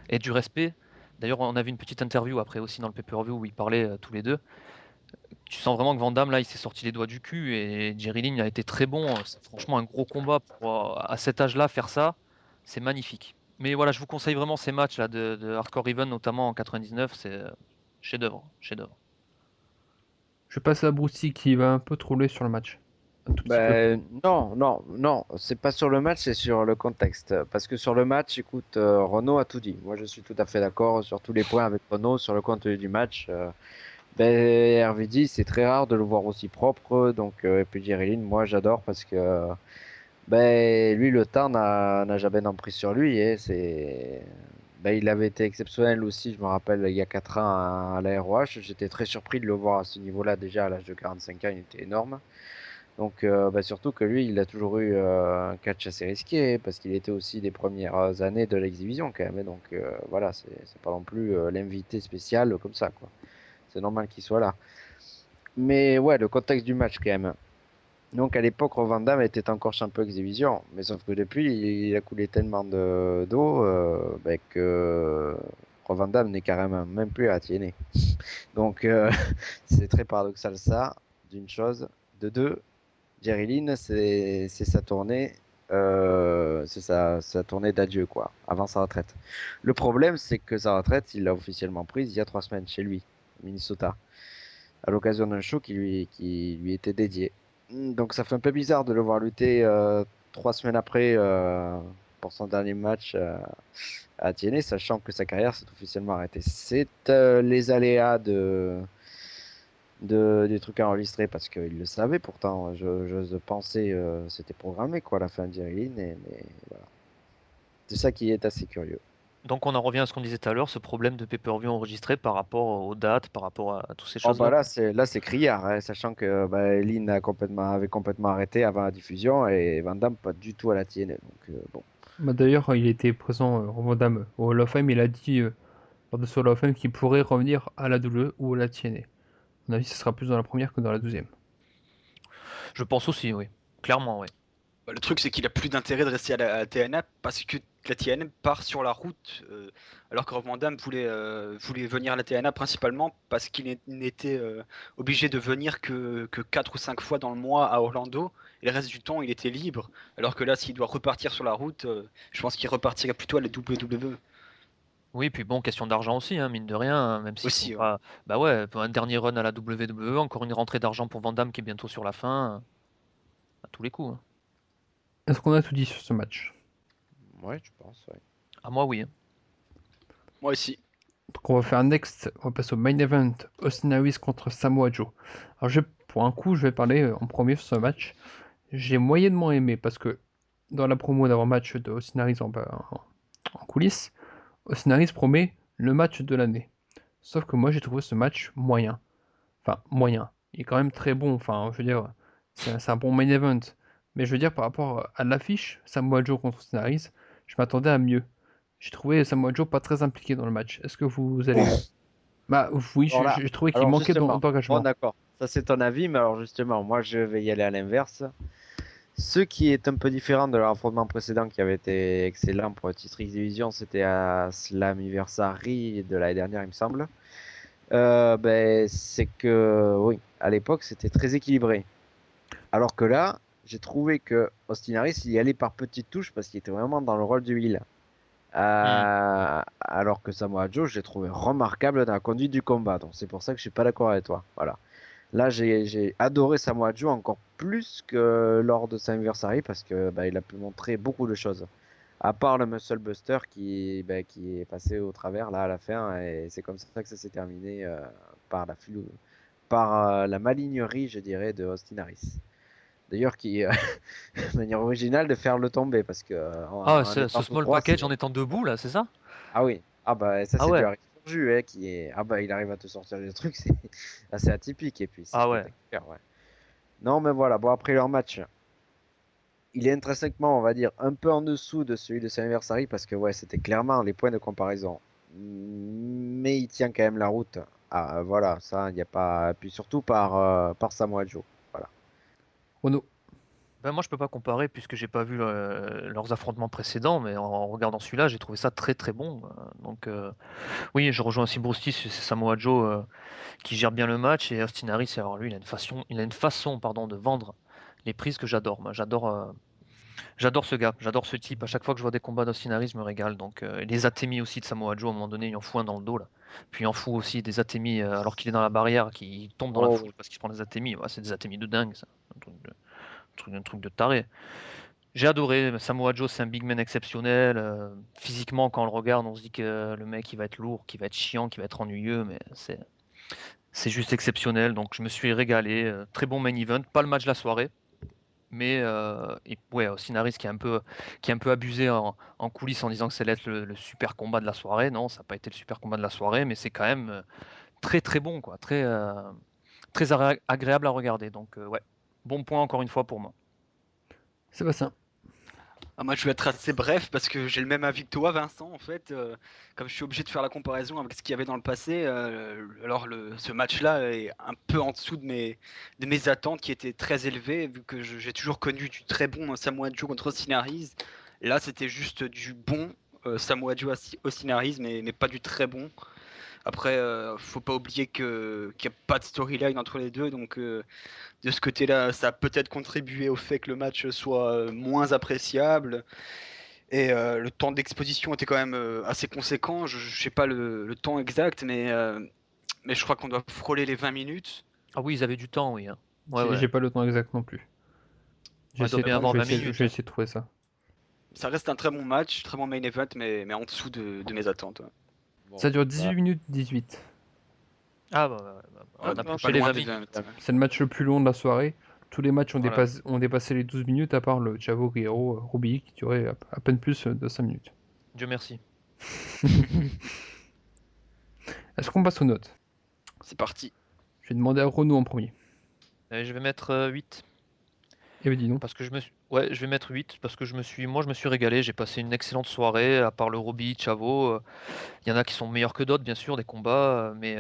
Speaker 3: et du respect. D'ailleurs, on a vu une petite interview après aussi dans le pay-per-view où ils parlaient tous les deux. Tu sens vraiment que Van Damme là il s'est sorti les doigts du cul et Jerry Lynn a été très bon. C'est franchement un gros combat pour à cet âge-là faire ça, c'est magnifique. Mais voilà, je vous conseille vraiment ces matchs là de Hardcore Even notamment en 99, c'est chef-d'œuvre, chef-d'œuvre.
Speaker 1: Je passe à Brucey qui va un peu troller sur le match. Un tout petit peu.
Speaker 2: Non, c'est pas sur le match, c'est sur le contexte. Parce que sur le match, écoute, Renaud a tout dit. Moi, je suis tout à fait d'accord sur tous les points avec Renaud sur le contenu du match. RVD, c'est très rare de le voir aussi propre. Donc, et puis Jerry Lynn, moi, j'adore parce que lui, le temps n'a jamais d'emprise sur lui. Et il avait été exceptionnel aussi, je me rappelle, il y a 4 ans à la ROH. J'étais très surpris de le voir à ce niveau-là déjà à l'âge de 45 ans, il était énorme. Donc, surtout que lui, il a toujours eu un catch assez risqué parce qu'il était aussi des premières années de l'exhibition quand même. Et donc, voilà, c'est pas non plus l'invité spécial comme ça, quoi. C'est normal qu'il soit là. Mais ouais, le contexte du match quand même. Donc, à l'époque, Rob Van Dam était encore champion exhibition. Mais sauf que depuis, il a coulé tellement d'eau que Rob Van Dam n'est carrément même plus à TNA. Donc, c'est très paradoxal ça, d'une chose. De deux, Jerry Lynn, c'est sa tournée, c'est sa tournée d'adieu, quoi, avant sa retraite. Le problème, c'est que sa retraite, il l'a officiellement prise il y a 3 semaines chez lui, au Minnesota, à l'occasion d'un show qui lui était dédié. Donc ça fait un peu bizarre de le voir lutter 3 semaines après pour son dernier match à TNA, sachant que sa carrière s'est officiellement arrêtée. C'est les aléas des trucs enregistrés parce qu'il le savait pourtant. Je pensais c'était programmé quoi la fin de Jerry Lynn, mais voilà. C'est ça qui est assez curieux.
Speaker 3: Donc on en revient à ce qu'on disait tout à l'heure, ce problème de pay-per-view enregistré par rapport aux dates, par rapport à toutes ces
Speaker 2: Oh bah
Speaker 3: choses-là.
Speaker 2: là c'est criard, hein, sachant que Lynn avait complètement arrêté avant la diffusion et Van Damme pas du tout à la TNA. Donc bon.
Speaker 1: Bah, d'ailleurs, il était présent, Van Damme, au Hall of Fame. Il a dit lors de ce Hall of Fame qu'il pourrait revenir à la WWE ou à la TNA. À mon avis, ce sera plus dans la première que dans la deuxième.
Speaker 3: Je pense aussi, oui. Clairement, oui.
Speaker 4: Bah, le truc, c'est qu'il a plus d'intérêt de rester à la TNA parce que la TNA part sur la route, alors que Rob Van Dam voulait venir à la TNA principalement parce qu'il n'était obligé de venir que 4 ou 5 fois dans le mois à Orlando, et le reste du temps, il était libre. Alors que là, s'il doit repartir sur la route, je pense qu'il repartirait plutôt à la WWE.
Speaker 3: Oui, puis bon, question d'argent aussi, hein, mine de rien, hein, même s'ils sont
Speaker 4: Aussi, ouais.
Speaker 3: pas. Bah ouais, pour un dernier run à la WWE, encore une rentrée d'argent pour Van Damme qui est bientôt sur la fin, à tous les coups, hein.
Speaker 1: Est-ce qu'on a tout dit sur ce match?
Speaker 2: Ouais, je pense. Ouais.
Speaker 3: À moi, oui, hein.
Speaker 4: Moi aussi.
Speaker 1: Donc on va faire next, on va passer au main event, Austin Harris contre Samoa Joe. Alors pour un coup, je vais parler en premier sur ce match. J'ai moyennement aimé parce que dans la promo d'avant-match de Austin Harris en coulisses, Austin Harris promet le match de l'année. Sauf que moi j'ai trouvé ce match moyen. Enfin, moyen. Il est quand même très bon. Enfin, je veux dire, c'est un bon main event. Mais je veux dire, par rapport à l'affiche, Samoa Joe contre Austin Harris, je m'attendais à mieux. J'ai trouvé Samoa Joe pas très impliqué dans le match. Est-ce que vous allez... Bah oui,
Speaker 2: Alors là,
Speaker 1: j'ai trouvé qu'il
Speaker 2: alors
Speaker 1: manquait
Speaker 2: justement, bon
Speaker 1: d'engagement.
Speaker 2: d'accord, ça c'est ton avis, mais alors justement, moi je vais y aller à l'inverse. Ce qui est un peu différent de leur affrontement précédent qui avait été excellent pour le titre X-Division, c'était à Slammiversary de l'année dernière, il me semble. C'est que, oui, à l'époque, c'était très équilibré. Alors que là, j'ai trouvé que Austin Harris, il y allait par petites touches parce qu'il était vraiment dans le rôle du heel.
Speaker 3: Hmm.
Speaker 2: Alors que Samoa Joe, j'ai trouvé remarquable dans la conduite du combat. Donc c'est pour ça que je suis pas d'accord avec toi. Voilà. Là, j'ai adoré Samoa Joe encore plus que lors de sa anniversary parce que il a pu montrer beaucoup de choses. À part le Muscle Buster qui est passé au travers là à la fin et c'est comme ça que ça s'est terminé par la malignerie, je dirais, de Austin Harris. D'ailleurs, qui manière originale de faire le tomber parce que
Speaker 3: Ah,
Speaker 2: en
Speaker 3: ce
Speaker 2: étant tout
Speaker 3: small
Speaker 2: droit,
Speaker 3: package en
Speaker 2: c'est
Speaker 3: étant debout, là, c'est ça?
Speaker 2: ah oui. Ah bah ça
Speaker 3: Ah
Speaker 2: c'est du
Speaker 3: ouais,
Speaker 2: Harry Jus qui est il arrive à te sortir des trucs, c'est assez atypique et puis c'est
Speaker 3: ah ouais.
Speaker 2: spectaculaire, ouais. Non mais voilà, bon après leur match, il est intrinsèquement, on va dire, un peu en dessous de celui de Saint Anniversary parce que ouais, c'était clairement les points de comparaison. Mais il tient quand même la route. Ah voilà, ça il n'y a pas puis surtout par Samoa Joe. Voilà.
Speaker 1: Renaud.
Speaker 3: Ben moi, je peux pas comparer puisque j'ai pas vu leurs affrontements précédents, mais en regardant celui-là, j'ai trouvé ça très très bon. Donc oui, je rejoins aussi Brousty, c'est Samoa Joe qui gère bien le match et Austin Harris, alors lui, il a une façon, pardon, de vendre les prises que j'adore. Moi, j'adore ce gars, j'adore ce type. À chaque fois que je vois des combats d'Austin Harris, je me régale. Donc les atémis aussi de Samoa Joe, à un moment donné, il en fout un dans le dos là. Puis il en fout aussi des atémis alors qu'il est dans la barrière, qui tombe dans la
Speaker 2: Oh,
Speaker 3: foule parce qu'il se prend des atémis. Ouais, c'est des atémis de dingue, ça. Un truc de taré. J'ai adoré. Samoa Joe, c'est un big man exceptionnel. Physiquement, quand on le regarde, on se dit que le mec, il va être lourd, qu'il va être chiant, qu'il va être ennuyeux, mais c'est juste exceptionnel. Donc, je me suis régalé. Très bon main event. Pas le match de la soirée, mais ouais, Austin Harris qui est un peu abusé en coulisses en disant que c'est l'être le super combat de la soirée. Non, ça n'a pas été le super combat de la soirée, mais c'est quand même très très bon, quoi. Très agréable à regarder. Donc, ouais. Bon point encore une fois pour moi.
Speaker 1: Sébastien.
Speaker 4: Ah, moi, je vais être assez bref parce que j'ai le même avis que toi, Vincent. En fait, comme je suis obligé de faire la comparaison avec ce qu'il y avait dans le passé, alors ce match-là est un peu en dessous de mes attentes qui étaient très élevées, vu que j'ai toujours connu du très bon Samoa Joe contre Austin Aries. Là, c'était juste du bon Samoa Joe Austin Aries, mais pas du très bon. Après, faut pas oublier qu'il n'y a pas de storyline entre les deux, donc de ce côté-là, ça a peut-être contribué au fait que le match soit moins appréciable. Et le temps d'exposition était quand même assez conséquent. Je sais pas le temps exact, mais je crois qu'on doit frôler les 20 minutes.
Speaker 3: Ah oui, ils avaient du temps, oui, hein. Ouais,
Speaker 1: J'ai
Speaker 3: ouais.
Speaker 1: j'ai pas le temps exact non plus.
Speaker 3: Ouais, il doit bien avoir 20 minutes,
Speaker 1: Je vais
Speaker 3: hein.
Speaker 1: essayer de trouver ça.
Speaker 4: Ça reste un très bon match, très bon main event, mais en dessous de mes attentes. Ouais.
Speaker 1: Ça
Speaker 2: Bon,
Speaker 1: dure
Speaker 2: bah,
Speaker 1: 18 minutes 18.
Speaker 3: Ah bah, on
Speaker 4: Ouais,
Speaker 3: a
Speaker 2: non,
Speaker 3: approché
Speaker 4: pas
Speaker 3: les
Speaker 4: loin
Speaker 3: 20
Speaker 4: des 20
Speaker 3: minutes.
Speaker 4: minutes. Ouais.
Speaker 1: C'est le match le plus long de la soirée. Tous les matchs
Speaker 3: Voilà.
Speaker 1: ont dépassé les 12 minutes, à part le Chavo Guerrero Ruby qui durait à peine plus de 5 minutes.
Speaker 3: Dieu merci.
Speaker 1: Est-ce qu'on passe aux notes?
Speaker 4: C'est parti.
Speaker 1: Je vais demander à Renaud en premier.
Speaker 3: Allez, je vais mettre 8.
Speaker 1: Et dis donc.
Speaker 3: Parce que ouais, je vais mettre 8 parce que moi je me suis régalé, j'ai passé une excellente soirée, à part le Roby, Chavo. Il y en a qui sont meilleurs que d'autres, bien sûr, des combats, mais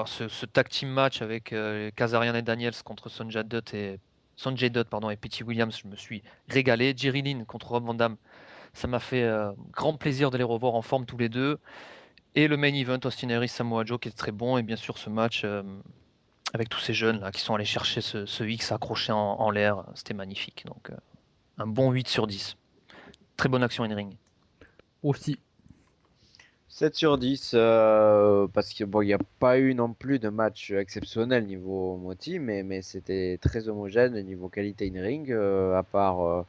Speaker 3: ce tag team match avec Kazarian et Daniels contre Sonjay Dutt, pardon, et Petey Williams, je me suis régalé. Jerry Lynn contre Rob Van Dam, ça m'a fait grand plaisir de les revoir en forme tous les deux. Et le main event, Austin Aries, Samoa Joe, qui est très bon, et bien sûr ce match avec tous ces jeunes là qui sont allés chercher ce X accroché en l'air, c'était magnifique. Donc un bon 8 sur 10. Très bonne action in-ring.
Speaker 1: Aussi.
Speaker 2: 7 sur 10, parce que bon, il n'y a pas eu non plus de match exceptionnel niveau Moti, mais c'était très homogène niveau qualité in-ring, à part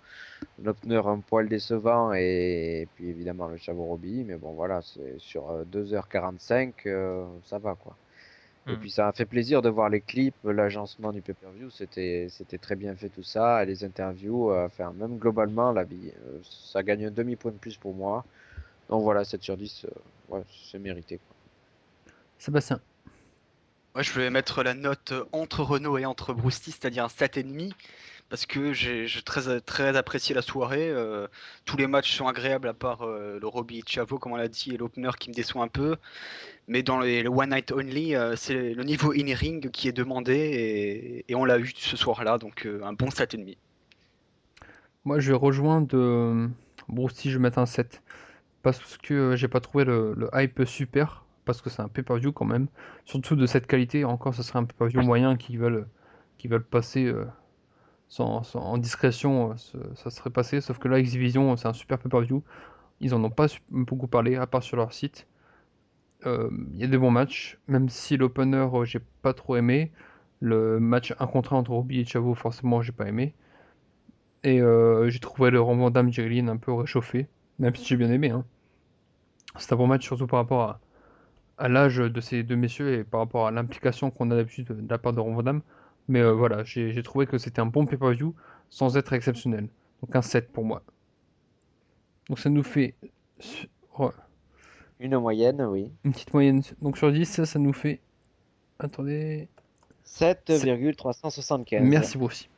Speaker 2: l'opener un poil décevant et puis évidemment le Chavo Roby, mais bon voilà, c'est sur 2h45, ça va quoi. Et
Speaker 3: Hmm.
Speaker 2: puis ça a fait plaisir de voir les clips, l'agencement du pay-per-view, c'était très bien fait tout ça, et les interviews, enfin même globalement, ça gagne un demi-point de plus pour moi. Donc voilà, 7 sur 10, ouais, c'est mérité, quoi.
Speaker 1: Sébastien.
Speaker 4: Moi, je vais mettre la note entre Renault et entre Brousty, c'est-à-dire un 7,5. Parce que j'ai très apprécié la soirée. Tous les matchs sont agréables à part le Robbie Chavo, comme on l'a dit, et l'opener qui me déçoit un peu. Mais dans le One Night Only, c'est le niveau in-ring qui est demandé et on l'a eu ce soir-là, donc un bon 7,5.
Speaker 1: Moi, je vais rejoindre Brousty, je vais mettre un 7. Parce que j'ai pas trouvé le hype super. Parce que c'est un pay-per-view quand même. Surtout de cette qualité. Encore, ce serait un pay-per-view moyen qui veulent passer en discrétion. Ça serait passé. Sauf que là, X-Division, c'est un super pay-per-view. Ils en ont pas beaucoup parlé, à part sur leur site. Il y a des bons matchs. Même si l'opener, j'ai pas trop aimé. Le match 1 contre 1 entre Robbie et Chavo, forcément, j'ai pas aimé. Et j'ai trouvé le renvoi d'âme Jerilyn un peu réchauffé. Même si j'ai bien aimé, hein. C'est un bon match, surtout par rapport à l'âge de ces deux messieurs et par rapport à l'implication qu'on a d'habitude de la part de Ron Van Damme. Mais voilà, j'ai trouvé que c'était un bon pay-per-view sans être exceptionnel. Donc un 7 pour moi. Donc ça nous fait ouais,
Speaker 2: Une moyenne, oui.
Speaker 1: une petite moyenne. Donc sur 10, ça nous fait. Attendez.
Speaker 2: 7,375.
Speaker 1: Merci vous aussi.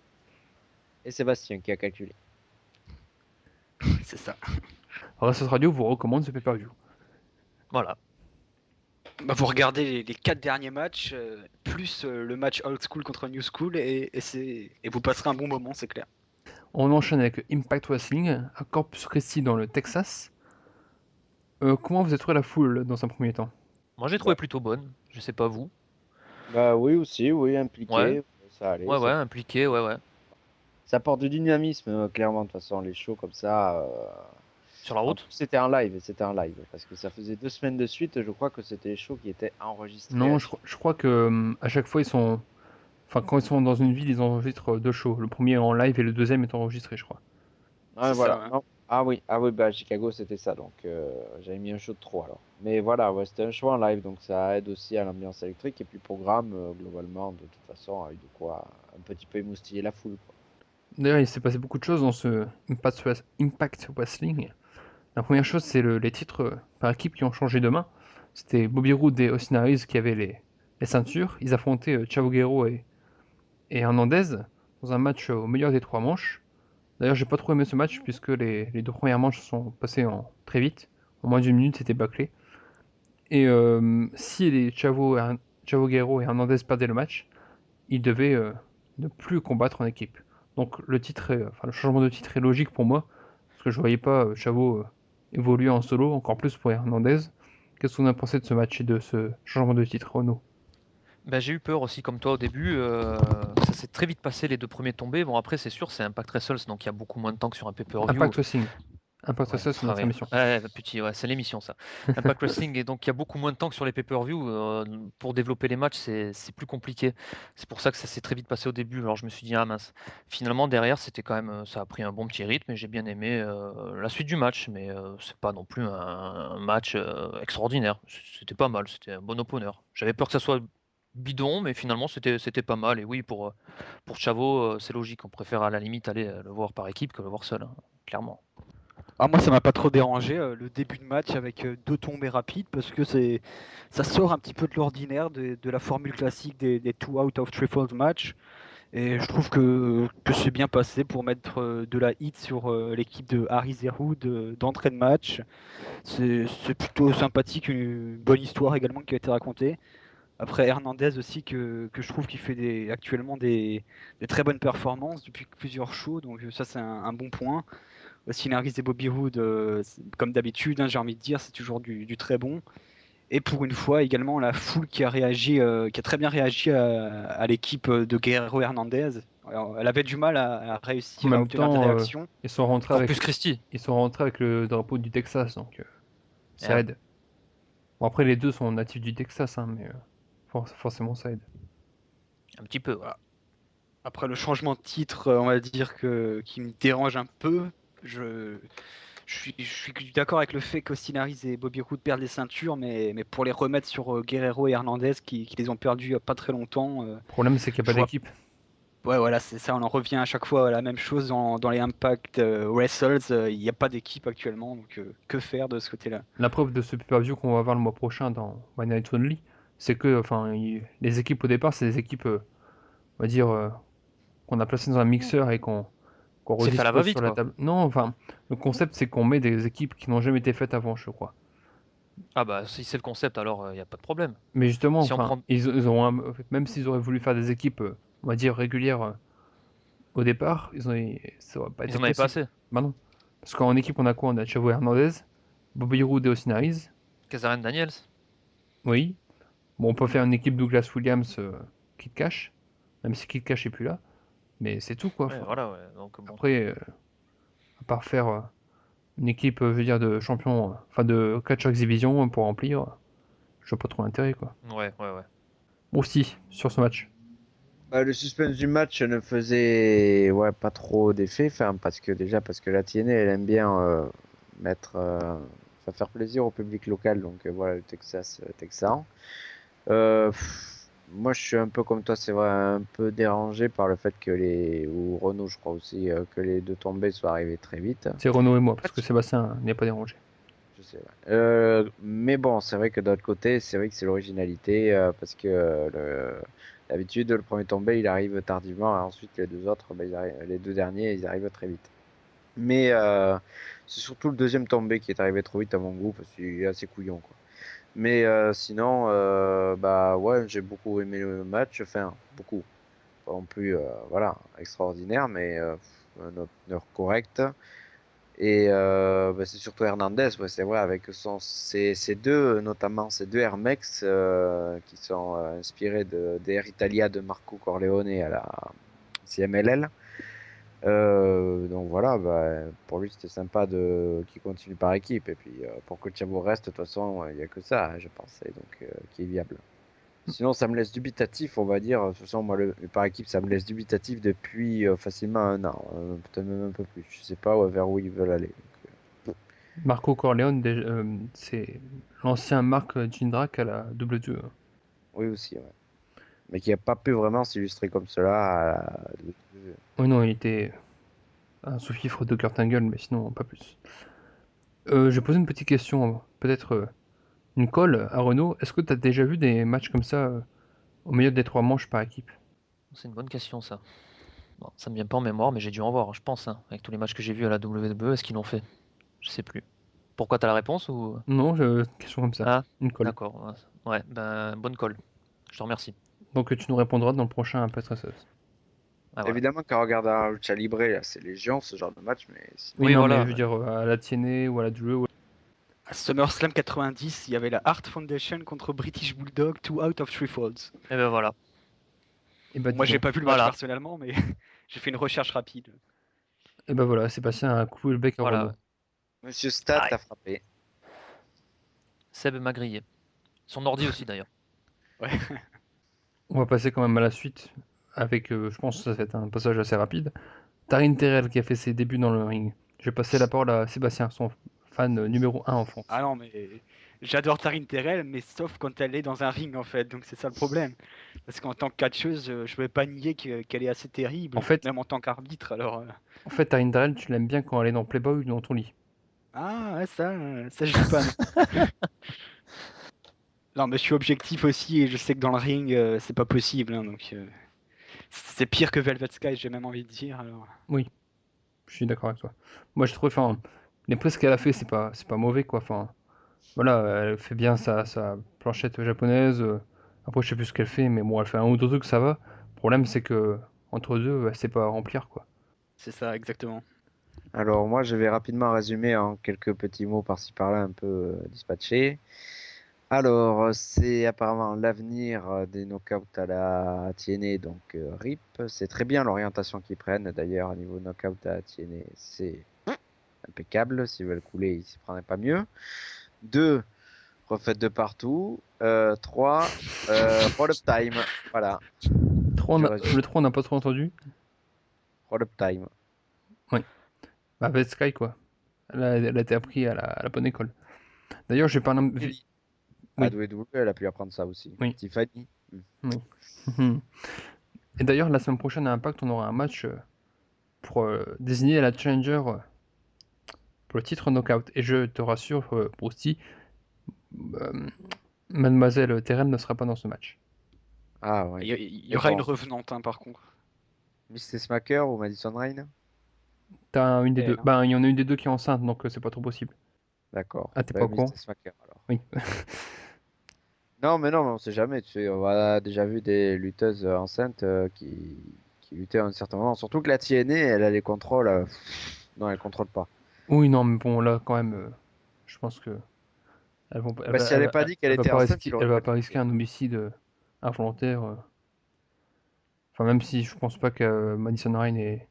Speaker 2: Et Sébastien qui a calculé.
Speaker 4: C'est ça.
Speaker 1: Restos Radio vous recommande ce pay-per-view.
Speaker 3: Voilà.
Speaker 4: Bah, vous regardez les 4 derniers matchs, plus le match Old School contre New School, et vous passerez un bon moment, c'est clair.
Speaker 1: On enchaîne avec Impact Wrestling à Corpus Christi dans le Texas. Comment vous avez trouvé la foule dans un premier temps?
Speaker 3: Moi j'ai trouvé plutôt bonne. Je sais pas vous.
Speaker 2: Bah oui aussi, oui,
Speaker 3: Ouais.
Speaker 2: impliqué. Ça allait.
Speaker 3: Ouais, impliqué, ouais.
Speaker 2: Ça apporte du dynamisme, clairement, de toute façon, les shows comme ça.
Speaker 3: Sur la
Speaker 2: En
Speaker 3: route.
Speaker 2: plus, c'était un live, parce que ça faisait 2 semaines de suite, je crois que c'était les shows qui étaient enregistrés.
Speaker 1: Non, je crois que à chaque fois ils sont. Enfin, quand ils sont dans une ville, ils enregistrent deux shows. Le premier est en live et le deuxième est enregistré, je crois.
Speaker 2: Ouais,
Speaker 4: C'est
Speaker 2: voilà.
Speaker 4: ça, ouais.
Speaker 2: Non. Ah oui, bah à Chicago c'était ça, donc j'avais mis un show de trop alors. Mais voilà, ouais, c'était un show en live, donc ça aide aussi à l'ambiance électrique, et puis le programme, globalement, de toute façon, a eu de quoi un petit peu émoustiller la foule, quoi.
Speaker 1: D'ailleurs, il s'est passé beaucoup de choses dans ce Impact Wrestling. La première chose, c'est les titres par équipe qui ont changé de main. C'était Bobby Roode et Austin Aries qui avaient les ceintures. Ils affrontaient Chavo Guerrero et Hernandez dans un match au meilleur des 3 manches. D'ailleurs, j'ai pas trop aimé ce match puisque les 2 premières manches sont passées très vite. En moins d'une minute, c'était bâclé. Et si Chavo Guerrero et Hernandez perdaient le match, ils devaient ne plus combattre en équipe. Donc le changement de titre est logique pour moi, parce que je voyais pas Chavo évoluer en solo, encore plus pour Hernandez. Qu'est-ce qu'on a pensé de ce match et de ce changement de titre, Renaud?
Speaker 3: Bah, j'ai eu peur aussi comme toi au début, ça s'est très vite passé les 2 premiers tombés. Bon après c'est sûr, c'est Impact Wrestles, donc il y a beaucoup moins de temps que sur un pay-per-view.
Speaker 1: Impact Wrestling. Impact
Speaker 3: Ouais,
Speaker 1: Wrestling, c'est
Speaker 3: ah
Speaker 1: notre
Speaker 3: ouais,
Speaker 1: émission.
Speaker 3: ouais, petit, ouais, c'est l'émission ça. Impact Wrestling, et donc il y a beaucoup moins de temps que sur les pay-per-view. Pour développer les matchs, c'est plus compliqué. C'est pour ça que ça s'est très vite passé au début. Alors je me suis dit, ah mince. Finalement, derrière, c'était quand même, ça a pris un bon petit rythme et j'ai bien aimé la suite du match, mais c'est pas non plus un match extraordinaire. C'était pas mal, c'était un bon opener. J'avais peur que ça soit bidon, mais finalement, c'était pas mal. Et oui, pour Chavo, c'est logique. On préfère à la limite aller le voir par équipe que le voir seul, hein, clairement.
Speaker 5: Ah, moi, ça m'a pas trop dérangé le début de match avec 2 tombées rapides parce que ça sort un petit peu de l'ordinaire de la formule classique des 2 out of 3 falls match. Et je trouve que c'est bien passé pour mettre de la hit sur l'équipe de Harry Zerhoud d'entrée de match. C'est plutôt sympathique, une bonne histoire également qui a été racontée. Après Hernandez aussi que je trouve qu'il fait actuellement des très bonnes performances depuis plusieurs shows, donc ça c'est un bon point. Aussi Naris et Bobby Roode, comme d'habitude, hein, j'ai envie de dire, c'est toujours du très bon. Et pour une fois également la foule qui a réagi, qui a très bien réagi à l'équipe de Guerrero Hernandez. Alors, elle avait du mal à
Speaker 1: En
Speaker 5: réussir à
Speaker 1: même
Speaker 5: obtenir des
Speaker 1: temps,
Speaker 5: réactions.
Speaker 3: Corpus Christi.
Speaker 1: ils sont rentrés avec le drapeau du Texas, donc
Speaker 3: Eh
Speaker 1: ça
Speaker 3: ouais.
Speaker 1: aide. Bon, après, les deux sont natifs du Texas, hein, mais forcément, ça aide.
Speaker 3: Un petit peu, ouais.
Speaker 5: Voilà. Après le changement de titre, on va dire qui me dérange un peu. Je, je suis d'accord avec le fait qu'Ostinaris et Bobby Roode perdent les ceintures, mais pour les remettre sur Guerrero et Hernandez qui les ont perdus il n'y a pas très longtemps,
Speaker 1: Le problème, c'est qu'il n'y a
Speaker 5: je
Speaker 1: pas
Speaker 5: vois.
Speaker 1: d'équipe.
Speaker 5: Ouais, voilà, c'est ça, on en revient à chaque fois à la même chose dans les Impact Wrestles. Il n'y a pas d'équipe actuellement, donc que faire de ce côté-là?
Speaker 1: La preuve de ce pay-per-view qu'on va voir le mois prochain dans One Night Only, c'est que les équipes au départ, c'est des équipes, on va dire, qu'on a placées dans un mixeur et qu'on
Speaker 3: C'est fait à la
Speaker 1: redispose sur
Speaker 3: va-vite,
Speaker 1: la
Speaker 3: quoi.
Speaker 1: table. Non, enfin, le concept, c'est qu'on met des équipes qui n'ont jamais été faites avant, je crois.
Speaker 3: Ah bah si c'est le concept, alors il n'y a pas de problème.
Speaker 1: Mais justement,
Speaker 3: Si on prend.
Speaker 1: même s'ils auraient voulu faire des équipes, on va dire, régulières au départ, ça aurait pas
Speaker 3: Ils
Speaker 1: été
Speaker 3: en avaient pas
Speaker 1: possible.
Speaker 3: assez.
Speaker 1: Bah non. Parce qu'en équipe, on a quoi? On a Chavo Hernandez, Bobby Roode et Osinaris.
Speaker 3: Kazarian Daniels.
Speaker 1: Oui. Bon, on peut faire une équipe Douglas Williams, Kid Cash, même si Kid Cash est plus là. Mais c'est tout, quoi.
Speaker 3: Ouais,
Speaker 1: Enfin,
Speaker 3: voilà, ouais. Donc bon.
Speaker 1: après, à part faire une équipe, je veux dire, de champions, enfin de catch exhibition pour remplir, je vois pas trop l'intérêt, quoi.
Speaker 3: Ouais, ouais, ouais.
Speaker 1: Bon, si, sur ce match.
Speaker 2: Bah, le suspense du match ne faisait pas trop d'effet, enfin, parce que la TNA elle aime bien mettre, faire plaisir au public local, donc voilà le Texas texan. Moi je suis un peu comme toi, c'est vrai, un peu dérangé par le fait ou Renault je crois aussi, que les deux tombées soient arrivées très vite.
Speaker 1: C'est Renaud et moi, parce que Sébastien n'est pas dérangé.
Speaker 2: Je sais, ouais. Mais bon, c'est vrai que d'autre côté, c'est vrai que c'est l'originalité parce que d'habitude, le premier tombé, il arrive tardivement, et ensuite les deux autres, bah, les deux derniers, ils arrivent très vite. Mais c'est surtout le deuxième tombé qui est arrivé trop vite à mon goût parce qu'il est assez couillon, quoi. Mais sinon, bah ouais, j'ai beaucoup aimé le match, enfin beaucoup, pas non plus, voilà, extraordinaire, mais un honneur correct. Et bah, c'est surtout Hernandez, ouais, c'est vrai, avec ces deux, notamment ces deux Air Max qui sont inspirés des Air Italia de Marco Corleone à la CMLL. Donc voilà, bah, pour lui c'était sympa qu'il continue par équipe. Et puis pour que Chavo reste, de toute façon, il n'y a que ça, hein, je pense, et donc qui est viable. Sinon, ça me laisse dubitatif, on va dire. De toute façon, moi, le par équipe, ça me laisse dubitatif depuis facilement un an, peut-être même un peu plus. Je sais pas vers où ils veulent aller.
Speaker 1: Marco Corleone, c'est l'ancien Mark Jindrak à la WWE.
Speaker 2: Oui, aussi, ouais. Mais qui n'a pas pu vraiment s'illustrer comme cela à la WWE.
Speaker 1: Oui, non, il était un sous-fifre de Kurt Angle, mais sinon, pas plus. J'ai posé une petite question, peut-être une colle à Renault. Est-ce que tu as déjà vu des matchs comme ça au milieu des 3 manches par équipe?
Speaker 3: C'est une bonne question, ça. Bon, ça me vient pas en mémoire, mais j'ai dû en voir, je pense, hein, avec tous les matchs que j'ai vus à la WWE, est-ce qu'ils l'ont fait? Je sais plus. Pourquoi t'as la réponse ou?
Speaker 1: Non, question comme ça.
Speaker 3: Ah,
Speaker 1: Une colle.
Speaker 3: d'accord. Ouais, ben bonne colle. Je te remercie.
Speaker 1: Donc tu nous répondras dans le prochain Petrassos.
Speaker 3: Ah, voilà.
Speaker 2: Évidemment, quand on regarde un Lucha Libre, là, c'est Légion, ce genre de match, mais sinon,
Speaker 1: Oui,
Speaker 3: Oui,
Speaker 1: non,
Speaker 3: voilà,
Speaker 1: mais je veux
Speaker 3: ouais.
Speaker 1: dire à la TNA ou à la WWE.
Speaker 5: À SummerSlam 90, il y avait la Hart Foundation contre British Bulldog, 2 out of 3 falls.
Speaker 3: Et ben voilà.
Speaker 1: Et bah
Speaker 5: Bon, moi,
Speaker 1: dis
Speaker 5: j'ai
Speaker 1: donc.
Speaker 5: pas vu le match
Speaker 3: Voilà.
Speaker 5: personnellement, mais j'ai fait une recherche rapide.
Speaker 1: Et bah voilà, Sébastien a coupé le bec à
Speaker 3: Voilà.
Speaker 1: Renault.
Speaker 2: Monsieur Stat
Speaker 3: Ah,
Speaker 2: a frappé.
Speaker 3: Seb m'a grillé. Son ordi aussi d'ailleurs.
Speaker 5: Ouais.
Speaker 1: On va passer quand même à la suite avec, je pense que ça va être un passage assez rapide. Taryn Terrell qui a fait ses débuts dans le ring. Je vais passer la parole à Sébastien, son fan numéro 1 en France.
Speaker 5: Ah non, mais j'adore Taryn Terrell, mais sauf quand elle est dans un ring en fait, donc c'est ça le problème. Parce qu'en tant que catcheuse, je vais pas nier qu'elle est assez terrible,
Speaker 1: En fait,
Speaker 5: même en tant qu'arbitre. Alors,
Speaker 1: Taryn Terrell, tu l'aimes bien quand elle est dans Playboy ou dans ton lit.
Speaker 5: ah ouais, ça je dis pas non. Non, mais je suis objectif aussi et je sais que dans le ring, c'est pas possible, hein, donc c'est pire que Velvet Sky, j'ai même envie de dire. Alors.
Speaker 1: Oui, je suis d'accord avec toi. Moi, je trouve, enfin, les prises qu'elle a fait, c'est pas mauvais, quoi. Enfin, voilà, elle fait bien sa planchette japonaise. Après, je sais plus ce qu'elle fait, mais bon, elle fait un ou deux trucs, ça va. Le problème, c'est que entre deux, elle sait pas remplir, quoi.
Speaker 5: C'est ça, exactement.
Speaker 2: Alors, moi, je vais rapidement résumer en quelques petits mots par-ci par-là, un peu dispatchés. Alors, c'est apparemment l'avenir des knockouts à la TNA, donc RIP. C'est très bien l'orientation qu'ils prennent. D'ailleurs, au niveau knockout à la TNA, c'est impeccable. S'ils veulent couler, ils s'y prendraient pas mieux. 2, refaites de partout. 3, roll up time. Voilà,
Speaker 1: Trois,
Speaker 2: je résume.
Speaker 1: le 3, on n'a pas trop entendu.
Speaker 2: Roll up time.
Speaker 1: Oui. Bah, avec Sky, quoi. Elle a été appris à la bonne école. D'ailleurs, j'ai pas un...
Speaker 2: Kelly. À
Speaker 1: Oui,
Speaker 2: WWE, elle a pu apprendre ça aussi.
Speaker 1: oui,
Speaker 2: Tiffany.
Speaker 1: oui. Mhm. Et d'ailleurs, la semaine prochaine à Impact, on aura un match pour désigner la challenger pour le titre knockout. Et je te rassure, Prousty, euh, Mademoiselle Terrell ne sera pas dans ce match.
Speaker 2: Ah
Speaker 5: Il
Speaker 2: oui.
Speaker 5: y
Speaker 2: Mais
Speaker 5: aura une
Speaker 2: bon,
Speaker 5: revenante, hein, par contre.
Speaker 2: Mrs. Smacker ou Madison Rain?
Speaker 1: T'as une des deux.
Speaker 5: Elle, hein.
Speaker 1: Ben, il y en a une des deux qui est enceinte, donc c'est pas trop possible.
Speaker 2: D'accord.
Speaker 1: Ah, t'es pas
Speaker 2: Ben,
Speaker 1: au courant?
Speaker 2: Mrs. Smacker alors.
Speaker 1: Oui.
Speaker 2: Non, mais non, mais on sait jamais. Tu sais, on a déjà vu des lutteuses enceintes qui luttaient à un certain moment. Surtout que la TNA, elle a les contrôles. Non, elle contrôle pas.
Speaker 1: Oui, non, mais bon, là, quand même, je pense que
Speaker 2: Bah, si elle n'avait pas dit qu'elle était enceinte, il
Speaker 1: elle
Speaker 2: aurait
Speaker 1: va
Speaker 2: pas
Speaker 1: pas risquer
Speaker 2: discuté.
Speaker 1: un homicide involontaire. Enfin, même si je pense pas que Madison Rain est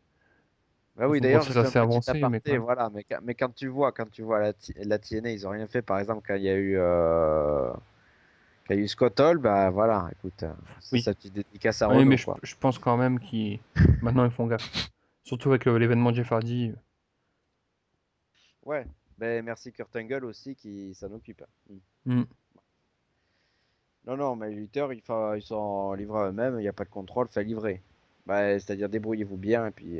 Speaker 2: Bah
Speaker 1: dans
Speaker 2: oui,
Speaker 1: une
Speaker 2: d'ailleurs, je
Speaker 1: grossesse
Speaker 2: fais un
Speaker 1: assez
Speaker 2: petit
Speaker 1: avancée, mais quand
Speaker 2: aparté,
Speaker 1: même.
Speaker 2: voilà. Mais quand tu vois la TNA, ils ont rien fait. Par exemple, quand il y a eu Scott Hall, bah voilà, écoute, c'est
Speaker 1: Oui.
Speaker 2: sa petite dédicace à
Speaker 1: Oui, mais
Speaker 2: Renault, quoi.
Speaker 1: je pense quand même qu'ils maintenant ils font gaffe. Surtout avec l'événement de Jeff Hardy.
Speaker 2: Ouais, ben merci Kurt Angle aussi qui s'en occupe.
Speaker 1: Hmm.
Speaker 2: Non, non, mais les lutteurs, ils sont livrés à eux-mêmes, il n'y a pas de contrôle, fait livrer. Bah, c'est-à-dire débrouillez-vous bien et puis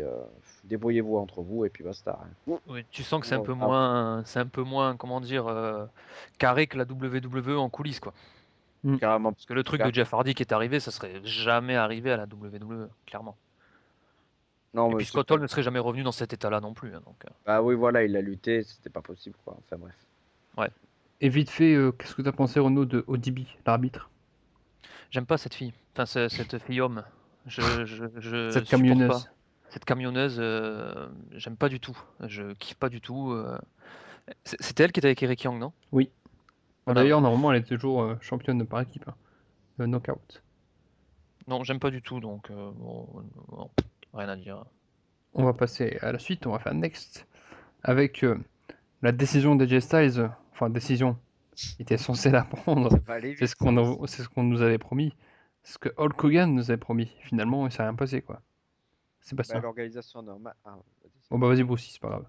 Speaker 2: débrouillez-vous entre vous et puis basta, hein.
Speaker 3: Oui, tu sens que
Speaker 2: Ah,
Speaker 3: c'est un peu moins, comment dire, carré que la WWE en coulisses, quoi.
Speaker 1: Hmm.
Speaker 2: carrément.
Speaker 3: Parce que le truc de Jeff Hardy qui est arrivé, ça serait jamais arrivé à la WWE, clairement.
Speaker 2: Non,
Speaker 3: Et
Speaker 2: mais
Speaker 3: puis
Speaker 2: c'est
Speaker 3: Scott
Speaker 2: pas.
Speaker 3: Hall ne serait jamais revenu dans cet état-là non plus, hein, donc,
Speaker 2: Bah oui, voilà, il a lutté, c'était pas possible, quoi. Enfin bref.
Speaker 3: ouais.
Speaker 1: Et vite fait, qu'est-ce que t'as pensé, Renaud, de ODB, l'arbitre?
Speaker 3: J'aime pas cette fille, enfin cette fille homme. Je
Speaker 1: Cette
Speaker 3: supporte pas.
Speaker 1: camionneuse.
Speaker 3: Cette camionneuse, j'aime pas du tout. Je kiffe pas du tout. C'était elle qui était avec Eric Young, non?
Speaker 1: Oui. Bah,
Speaker 3: Voilà.
Speaker 1: d'ailleurs, normalement, elle est toujours championne par équipe. Hein. Knockout.
Speaker 3: Non, j'aime pas du tout, donc bon, bon, rien à dire.
Speaker 1: On va passer à la suite, on va faire next. Avec la décision d'AJ Styles, enfin décision, il était censé la prendre.
Speaker 2: Ça va aller vite, ça aussi.
Speaker 1: C'est ce qu'on nous avait promis. C'est ce que Hulk Hogan nous avait promis. Finalement, il s'est rien passé, quoi.
Speaker 2: Bah,
Speaker 1: Sébastien.
Speaker 2: l'organisation normale. Ah, vas-y,
Speaker 1: Bon
Speaker 2: Seb.
Speaker 1: bah vas-y, Bruce, c'est pas grave.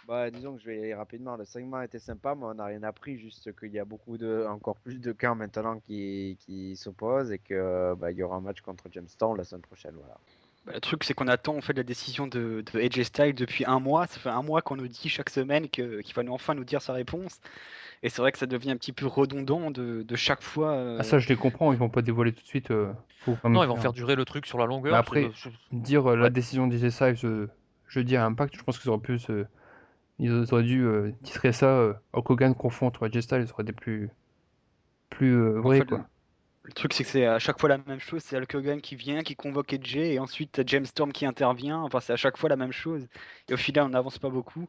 Speaker 2: Bah, disons que je vais y aller rapidement. Le segment était sympa, mais on n'a rien appris, juste qu'il y a encore plus de camps maintenant qui s'opposent et que bah, il y aura un match contre James Storm la semaine prochaine, voilà.
Speaker 5: Le truc, c'est qu'on attend en fait la décision de AJ Styles depuis un mois. Ça fait un mois qu'on nous dit chaque semaine qu'il va enfin nous dire sa réponse. Et c'est vrai que ça devient un petit peu redondant de chaque fois.
Speaker 1: Ah, ça, je les comprends, ils vont pas dévoiler tout de suite, faut quand même
Speaker 3: Non, ils vont
Speaker 1: faire.
Speaker 3: faire durer le truc sur la
Speaker 1: Mais
Speaker 3: longueur.
Speaker 1: après, dire la
Speaker 3: Ouais.
Speaker 1: décision d'IJ Styles jeudi à Impact, je pense qu'ils auraient pu ils auraient dû titrer ça Hulk Hogan confronte AJ Styles, ça aurait été plus
Speaker 5: En
Speaker 1: vrai,
Speaker 5: fait,
Speaker 1: quoi.
Speaker 5: le truc, c'est que c'est à chaque fois la même chose. C'est Hulk Hogan qui vient, qui convoque AJ, et ensuite t'as James Storm qui intervient. Enfin, c'est à chaque fois la même chose. Et au final, on n'avance pas beaucoup.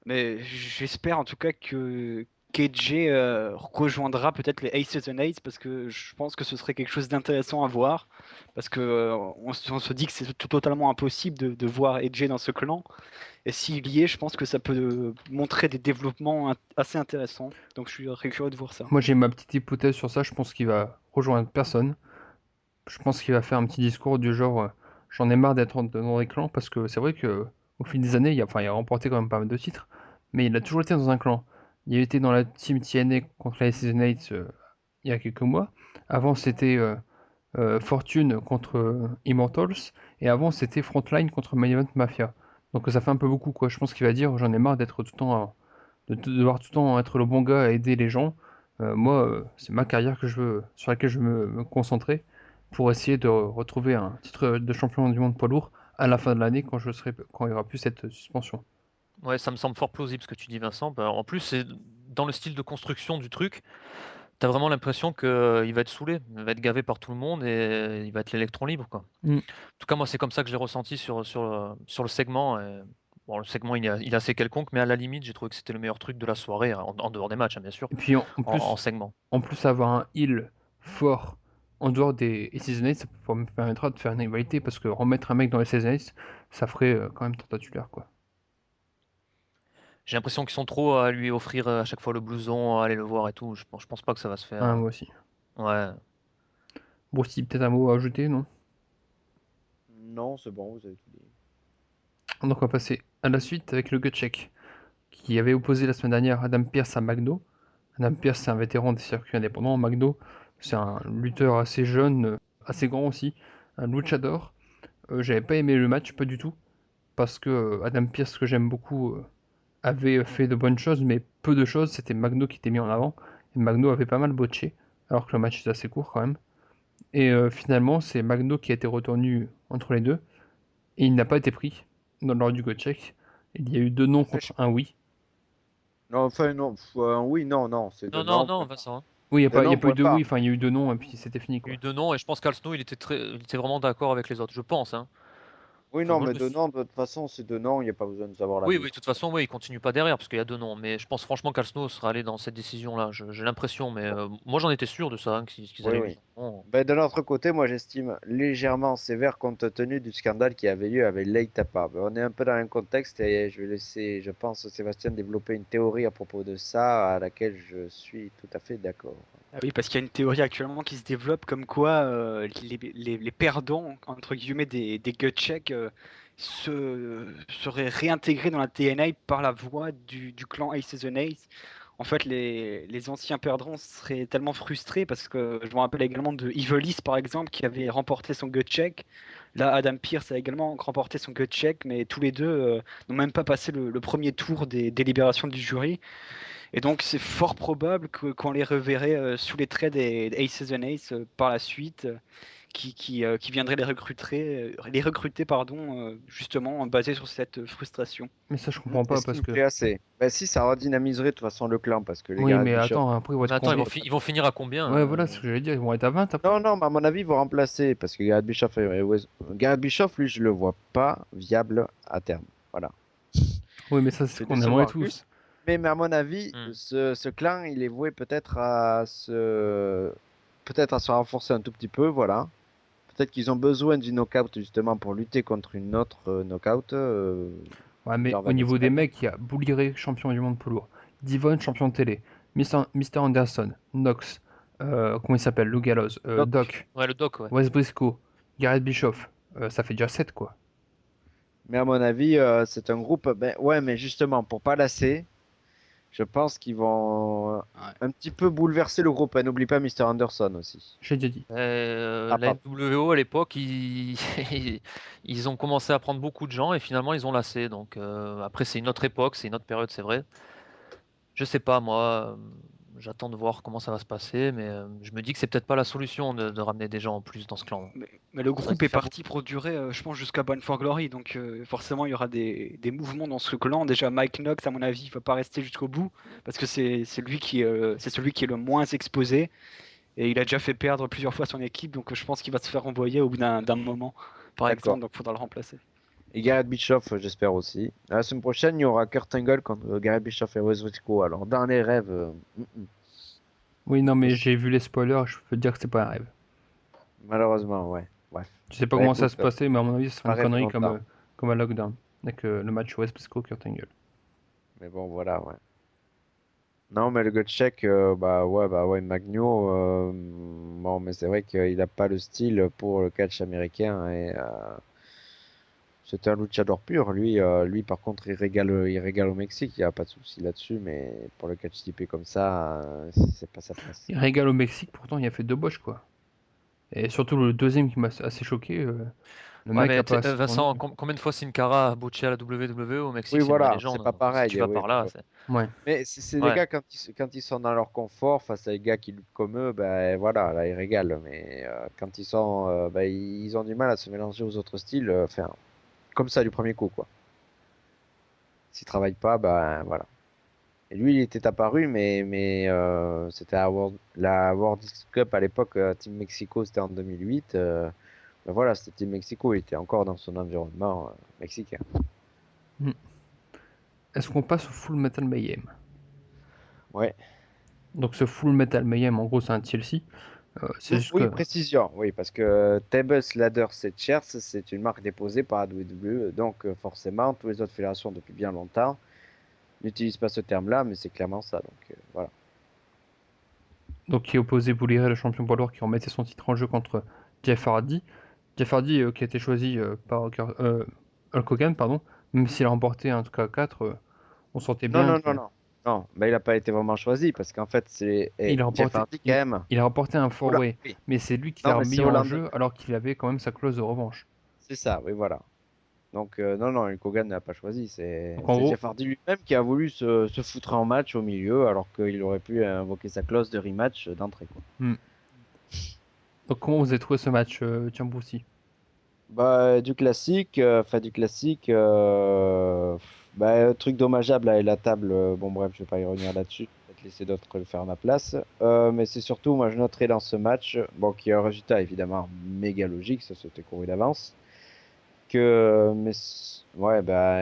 Speaker 5: Mais j'espère en tout cas que KJ rejoindra peut-être les Aces and Eights parce que je pense que ce serait quelque chose d'intéressant à voir. Parce que on se dit que c'est totalement impossible de voir AJ dans ce clan. Et s'il y est, je pense que ça peut montrer des développements assez intéressants. Donc je suis très curieux de voir ça.
Speaker 1: Moi, j'ai ma petite hypothèse sur ça, je pense qu'il va rejoindre personne. Je pense qu'il va faire un petit discours du genre j'en ai marre d'être dans les clans parce que c'est vrai que au fil des années, il a remporté quand même pas mal de titres, mais il a toujours été dans un clan. Il a été dans la team TNA contre la Season 8 il y a quelques mois. Avant, c'était Fortune contre Immortals, et avant, c'était Frontline contre Main Event Mafia. Donc ça fait un peu beaucoup, quoi. Je pense qu'il va dire j'en ai marre d'être tout le temps de devoir tout le temps être le bon gars à aider les gens. Moi, c'est ma carrière sur laquelle je veux me concentrer pour essayer de retrouver un titre de champion du monde poids lourd à la fin de l'année quand il n'y aura plus cette suspension.
Speaker 3: Ouais, ça me semble fort plausible ce que tu dis, Vincent. Bah, en plus, c'est dans le style de construction du truc, t'as vraiment l'impression qu'il va être saoulé, il va être gavé par tout le monde et il va être l'électron libre, quoi.
Speaker 1: Mm.
Speaker 3: En tout cas, moi, c'est comme ça que je l'ai ressenti sur le segment. Bon, le segment, il est assez quelconque, mais à la limite, j'ai trouvé que c'était le meilleur truc de la soirée, en dehors des matchs, hein, bien sûr,
Speaker 1: Et puis
Speaker 3: en segment.
Speaker 1: en plus avoir un heal fort en dehors des Season 8, ça me permettra de faire une rivalité parce que remettre un mec dans les Season 8, ça ferait quand même tentaculaire, quoi.
Speaker 3: J'ai l'impression qu'ils sont trop à lui offrir à chaque fois le blouson, à aller le voir et tout. Je pense pas que ça va se faire.
Speaker 1: Ah, moi aussi.
Speaker 3: Ouais.
Speaker 1: Bon, si peut-être un mot à ajouter, non?
Speaker 2: Non, c'est bon, vous avez tout dit.
Speaker 1: Donc on va passer à la suite avec le gut check, qui avait opposé la semaine dernière Adam Pearce à Magno. Adam Pearce, c'est un vétéran des circuits indépendants. Magno, c'est un lutteur assez jeune, assez grand aussi, un luchador. J'avais pas aimé le match, pas du tout, parce que Adam Pearce, que j'aime beaucoup, avait fait de bonnes choses, mais peu de choses. C'était Magno qui était mis en avant, et Magno avait pas mal botché, alors que le match était assez court quand même. Et finalement, c'est Magno qui a été retenu entre les deux, et il n'a pas été pris lors du go check. Il y a eu 2 non
Speaker 2: Après,
Speaker 1: contre un oui.
Speaker 2: non, enfin, non, oui, non, non, c'est de
Speaker 3: Non, non,
Speaker 2: non.
Speaker 3: non, Vincent, hein.
Speaker 1: Oui,
Speaker 2: De
Speaker 1: il y a
Speaker 2: non,
Speaker 1: pas eu
Speaker 2: point
Speaker 1: de oui,
Speaker 2: barre.
Speaker 1: enfin il y a eu 2 non, et puis c'était fini,
Speaker 3: Il y a
Speaker 1: quoi.
Speaker 3: eu deux noms, et je pense qu'Alsno, il était vraiment d'accord avec les autres. Je pense, hein.
Speaker 2: Oui,
Speaker 3: Enfin,
Speaker 2: non,
Speaker 3: moi, je
Speaker 2: mais
Speaker 3: me
Speaker 2: de
Speaker 3: suis-
Speaker 2: non, de toute façon, c'est de non, il n'y a pas besoin de savoir
Speaker 3: Oui,
Speaker 2: l'avis.
Speaker 3: oui, de toute façon, oui, il continue pas derrière parce qu'il y a deux noms. Mais je pense franchement qu'Alsno sera allé dans cette décision-là. J'ai l'impression, mais moi j'en étais sûr de ça, hein, qu'ils
Speaker 2: Oui,
Speaker 3: allaient lui
Speaker 2: oui.
Speaker 3: dire non.
Speaker 2: Ben, de notre côté, moi j'estime légèrement sévère compte tenu du scandale qui avait lieu avec Lake Tapa. Ben, on est un peu dans un contexte et je vais laisser, je pense, Sébastien développer une théorie à propos de ça à laquelle je suis tout à fait d'accord.
Speaker 5: Ah oui, parce qu'il y a une théorie actuellement qui se développe comme quoi les perdants, entre guillemets, des gut checks seraient réintégrés dans la TNA par la voix du clan Aces and Ace. En fait, les anciens perdants seraient tellement frustrés parce que je me rappelle également de Evilis, par exemple, qui avait remporté son gut check. Là, Adam Pearce a également remporté son gut check, mais tous les deux n'ont même pas passé le premier tour des délibérations du jury. Et donc, c'est fort probable qu'on les reverrait sous les traits des Aces and Ace par la suite, qui viendraient les recruter pardon, justement basé sur cette frustration.
Speaker 1: Mais ça, je
Speaker 2: Moi,
Speaker 1: comprends pas parce
Speaker 2: j'estime
Speaker 1: que.
Speaker 2: plus assez. Ben si, ça redynamiserait de toute façon le clan parce que les
Speaker 1: Oui,
Speaker 2: gars
Speaker 1: mais
Speaker 2: Bishop.
Speaker 1: attends, après, ils vont
Speaker 3: Mais
Speaker 1: être
Speaker 3: attends,
Speaker 1: combien?
Speaker 3: ils vont finir à combien
Speaker 1: Ouais, voilà ce que j'allais dire, ils vont être à 20 après.
Speaker 2: Non, non, mais à mon avis, ils vont remplacer parce que Gareth Bischoff, Gareth Bischoff, lui, je le vois pas viable à terme. Voilà.
Speaker 1: Oui, mais ça, c'est ce
Speaker 2: C'est
Speaker 1: qu'on aimerait
Speaker 2: décevoir
Speaker 1: tous.
Speaker 2: Gus. Mais à mon avis,
Speaker 3: Hmm.
Speaker 2: ce clan, il est voué peut-être à se renforcer un tout petit peu, voilà. Peut-être qu'ils ont besoin du knockout justement pour lutter contre une autre knockout.
Speaker 1: Ouais, mais
Speaker 2: Genre
Speaker 1: au niveau des
Speaker 2: Vanessa.
Speaker 1: mecs, il y a Bully Ray, champion du monde poids lourd. Devon, champion de télé. Mr. Anderson, Knox, comment il s'appelle? Lou Gallows,
Speaker 2: Doc.
Speaker 1: Doc,
Speaker 3: Ouais, le doc, ouais.
Speaker 1: Wes Briscoe, Gareth Bischoff. Ça fait déjà 7 quoi.
Speaker 2: Mais à mon avis, c'est un groupe. Ben, ouais, mais justement, pour pas lasser, Je pense qu'ils vont
Speaker 6: Ouais.
Speaker 2: un petit peu bouleverser le groupe. Et n'oublie pas Mr. Anderson aussi.
Speaker 1: J'ai déjà dit.
Speaker 2: Ah,
Speaker 3: La
Speaker 2: pardon.
Speaker 3: NWO à l'époque, ils ont commencé à prendre beaucoup de gens et finalement ils ont lassé. Donc après, c'est une autre époque, c'est une autre période, c'est vrai. Je sais pas, moi, j'attends de voir comment ça va se passer, mais je me dis que c'est peut-être pas la solution de ramener des gens en plus dans ce clan.
Speaker 5: Mais le
Speaker 3: Ça
Speaker 5: groupe
Speaker 3: risque de
Speaker 5: est
Speaker 3: faire
Speaker 5: parti pour durer, je pense, jusqu'à Bound for Glory. Donc forcément, il y aura des mouvements dans ce clan. Déjà, Mike Knox, à mon avis, il ne va pas rester jusqu'au bout parce que c'est lui c'est celui qui est le moins exposé. Et il a déjà fait perdre plusieurs fois son équipe. Donc je pense qu'il va se faire renvoyer au bout d'un moment, par
Speaker 2: D'accord.
Speaker 5: exemple. Donc il faudra le remplacer.
Speaker 2: Et Gareth Bischoff, j'espère aussi. La semaine prochaine, il y aura Kurt Angle contre Gareth Bischoff et Wes Briscoe. Alors, dans les rêves,
Speaker 1: Oui, non, mais
Speaker 2: Mais
Speaker 1: j'ai vu les spoilers, je peux te dire que c'est pas un rêve.
Speaker 2: malheureusement, ouais. Bref.
Speaker 1: Je sais pas
Speaker 2: Bah
Speaker 1: comment ça va
Speaker 2: écoute,
Speaker 1: se passer, mais à mon avis, ce sera
Speaker 2: pas
Speaker 1: une
Speaker 2: rêver
Speaker 1: connerie
Speaker 2: longtemps.
Speaker 1: comme un lockdown. Avec le match West Briscoe Kurt Angle.
Speaker 2: Mais bon, voilà, ouais. Non, mais le gut check, bah ouais, Magno, bon, mais c'est vrai qu'il a pas le style pour le catch américain et c'est un luchador pur. Lui, par contre, il régale au Mexique, il n'y a pas de souci là-dessus, mais pour le catch typé comme ça, c'est pas sa place.
Speaker 1: Il régale au Mexique, pourtant il a fait 2 boches, quoi. Et surtout le deuxième qui m'a assez choqué, le
Speaker 3: Ouais,
Speaker 1: mec a
Speaker 3: mais
Speaker 1: pas assez
Speaker 3: Vincent,
Speaker 1: tourné.
Speaker 3: combien de fois Sin Cara a botché à la WWE au
Speaker 2: Oui,
Speaker 3: Mexique, c'est une vraie
Speaker 2: voilà, c'est
Speaker 3: légende.
Speaker 2: pas
Speaker 3: Donc, si tu
Speaker 2: pareil,
Speaker 3: vas
Speaker 2: oui.
Speaker 3: par là,
Speaker 1: Ouais.
Speaker 2: Mais c'est les
Speaker 3: ouais.
Speaker 2: gars, quand ils sont dans leur confort, face à des gars qui luttent comme eux, ben voilà, là, ils régalent. Mais quand ils sont, ben, ils ont du mal à se mélanger aux autres styles, enfin, comme ça du premier coup, quoi. S'ils travaillent pas, ben voilà. Et lui, il était apparu, mais c'était la World Cup à l'époque, Team Mexico, c'était en 2008. Ben voilà, c'était Team Mexico, il était encore dans son environnement mexicain.
Speaker 1: Mm. Est-ce qu'on passe au Full Metal Mayhem?
Speaker 2: Ouais.
Speaker 1: Donc ce Full Metal Mayhem, en gros, c'est un TLC. C'est juste
Speaker 2: Oui,
Speaker 1: que
Speaker 2: précision, oui, parce que Tables, Ladders et Chairs, c'est une marque déposée par la WWE, donc forcément, toutes les autres fédérations depuis bien longtemps n'utilisent pas ce terme-là, mais c'est clairement ça, donc voilà.
Speaker 1: donc qui opposait Bully Ray, le champion poids lourd, qui remettait son titre en jeu contre Jeff Hardy. Jeff Hardy qui a été choisi par Hulk Hogan, pardon, même s'il a remporté un truc à 4, on sentait
Speaker 2: Non,
Speaker 1: bien
Speaker 2: non,
Speaker 1: que
Speaker 2: non, non, non, mais il n'a pas été vraiment choisi, parce qu'en fait,
Speaker 1: il a
Speaker 2: Jeff
Speaker 1: remporté
Speaker 2: Hardy quand même.
Speaker 1: il a remporté un
Speaker 2: Oula,
Speaker 1: four-way,
Speaker 2: oui.
Speaker 1: mais c'est lui qui
Speaker 2: Non,
Speaker 1: l'a
Speaker 2: mais c'est
Speaker 1: remis en
Speaker 2: Holland,
Speaker 1: jeu alors qu'il avait quand même sa clause de revanche.
Speaker 2: c'est ça, oui, voilà. Donc, non, non, Hulk Hogan n'a pas choisi,
Speaker 1: Donc en
Speaker 2: c'est
Speaker 1: gros,
Speaker 2: Jeff Hardy lui-même qui a voulu se foutre en match au milieu, alors qu'il aurait pu invoquer sa clause de rematch d'entrée, quoi.
Speaker 1: donc comment vous avez trouvé ce match, Tiamboussi?
Speaker 2: Bah, du classique, truc dommageable avec la table, bon bref, je vais pas y revenir là-dessus, peut-être laisser d'autres le faire à ma place. Mais c'est surtout, moi je noterai dans ce match, bon, qui est un résultat évidemment méga logique, ça c'était couru d'avance, ouais, bah,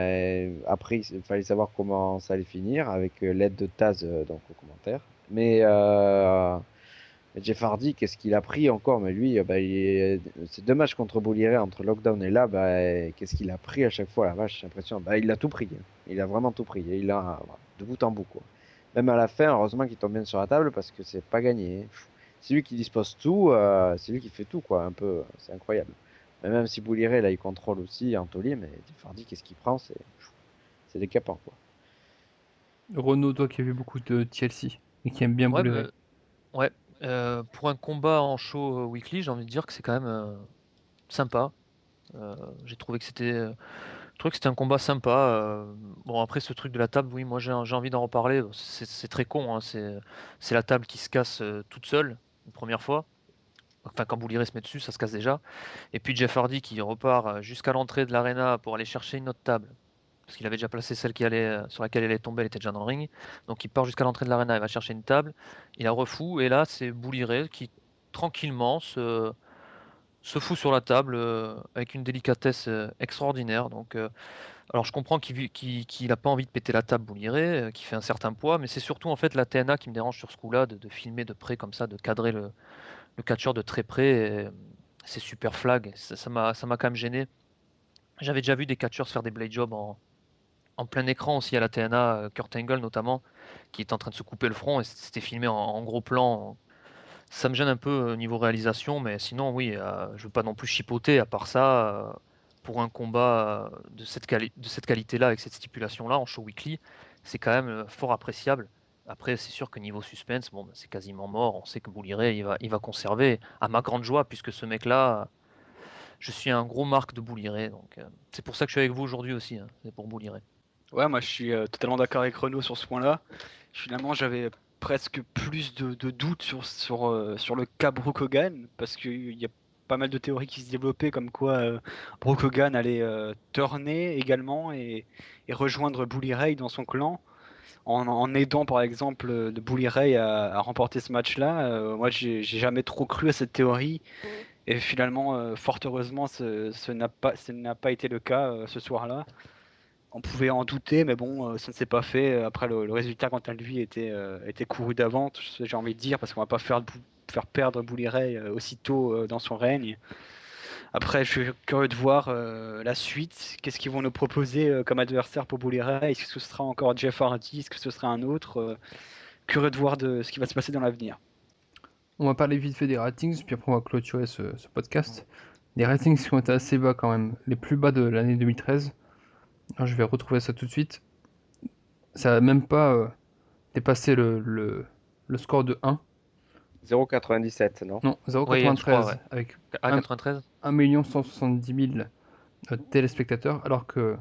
Speaker 2: après il fallait savoir comment ça allait finir, avec l'aide de Taz donc au commentaire. Mais Jeff Hardy, qu'est-ce qu'il a pris encore? Mais lui, c'est 2 matchs contre Bully Ray, entre Lockdown et là, bah, qu'est-ce qu'il a pris à chaque fois, la vache, j'ai l'impression. Bah, il a tout pris, hein. Il a vraiment tout pris. Et il a voilà, de bout en bout, quoi. Même à la fin, heureusement qu'il tombe bien sur la table parce que c'est pas gagné, hein. C'est lui qui dispose tout, c'est lui qui fait tout, quoi, un peu. C'est incroyable. Mais même si Bully Ray, là, il contrôle aussi Anthony, mais Jeff Hardy, qu'est-ce qu'il prend? C'est décapant, quoi.
Speaker 1: Renaud, toi qui as vu beaucoup de TLC et qui aime bien
Speaker 3: Ouais,
Speaker 1: Bully Ray.
Speaker 3: ouais. Pour un combat en show weekly, j'ai envie de dire que c'est quand même sympa. J'ai trouvé que c'était un combat sympa. Bon, après ce truc de la table, oui, moi j'ai envie d'en reparler. C'est très con, hein, c'est la table qui se casse toute seule une première fois. Enfin, quand Bully Ray se met dessus, ça se casse déjà. Et puis Jeff Hardy qui repart jusqu'à l'entrée de l'arena pour aller chercher une autre table. Parce qu'il avait déjà placé celle sur laquelle elle est tombée, elle était déjà dans le ring. Donc il part jusqu'à l'entrée de l'arena, il va chercher une table, il la refout, et là c'est Bully Ray qui tranquillement se fout sur la table avec une délicatesse extraordinaire. Donc, alors je comprends qu'il n'a pas envie de péter la table, Bully Ray, qui fait un certain poids, mais c'est surtout en fait la TNA qui me dérange sur ce coup-là, de filmer de près comme ça, de cadrer le catcheur de très près. C'est super flag, ça m'a quand même gêné. J'avais déjà vu des catcheurs se faire des blade jobs en plein écran aussi à la TNA, Kurt Angle notamment, qui était en train de se couper le front et c'était filmé en gros plan. Ça me gêne un peu niveau réalisation, mais sinon oui, je veux pas non plus chipoter. À part ça, pour un combat de cette qualité-là, avec cette stipulation-là en show weekly, c'est quand même fort appréciable. Après, c'est sûr que niveau suspense, bon, bah, c'est quasiment mort. On sait que Bully Ray, il va conserver, à ma grande joie, puisque ce mec-là, je suis un gros marque de Bully Ray. Donc, c'est pour ça que je suis avec vous aujourd'hui aussi. Hein, c'est pour Bully Ray.
Speaker 4: Ouais, moi je suis totalement d'accord avec Renaud sur ce point-là. Finalement, j'avais presque plus de doutes sur le cas Brook Hogan, parce qu'il y a pas mal de théories qui se développaient comme quoi Brook Hogan allait turner également et rejoindre Bully Ray dans son clan, en aidant par exemple de Bully Ray à remporter ce match-là. Moi, j'ai jamais trop cru à cette théorie, et finalement, fort heureusement, ce n'a pas été le cas ce soir-là. On pouvait en douter, mais bon, ça ne s'est pas fait. Après, le résultat, quant à lui, était couru d'avance, j'ai envie de dire, parce qu'on va pas faire perdre Bully Ray aussitôt dans son règne. Après, je suis curieux de voir la suite. Qu'est-ce qu'ils vont nous proposer comme adversaire pour Bully Ray? Est-ce que ce sera encore Jeff Hardy? Est-ce que ce sera un autre? Curieux de voir de ce qui va se passer dans l'avenir.
Speaker 1: On va parler vite fait des ratings, puis après on va clôturer ce podcast. Des ratings qui ont été assez bas quand même, les plus bas de l'année 2013. Alors, je vais retrouver ça tout de suite. Ça n'a même pas dépassé le score de 1.
Speaker 2: 0,97, non?
Speaker 1: Non,
Speaker 3: Oui, je crois,
Speaker 1: 0,93
Speaker 3: ouais.
Speaker 1: avec
Speaker 3: À
Speaker 1: 1,
Speaker 3: 93?
Speaker 1: 1 170 000 téléspectateurs, alors que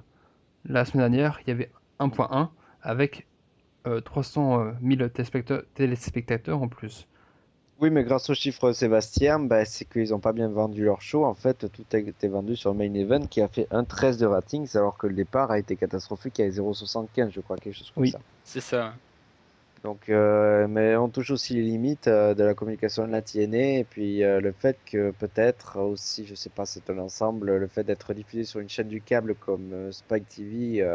Speaker 1: la semaine dernière, il y avait 1,1 avec 300 000 téléspectateurs en plus.
Speaker 2: Oui, mais grâce aux chiffres de Sébastien, bah, c'est qu'ils n'ont pas bien vendu leur show. En fait, tout a été vendu sur le main event qui a fait 1,13 de ratings, alors que le départ a été catastrophique avec 0,75, je crois, quelque chose comme
Speaker 1: Oui.
Speaker 2: ça.
Speaker 4: C'est ça.
Speaker 2: Donc, mais on touche aussi les limites de la communication de la TNA, et puis le fait que peut-être aussi, je sais pas, c'est un ensemble, le fait d'être diffusé sur une chaîne du câble comme Spike TV,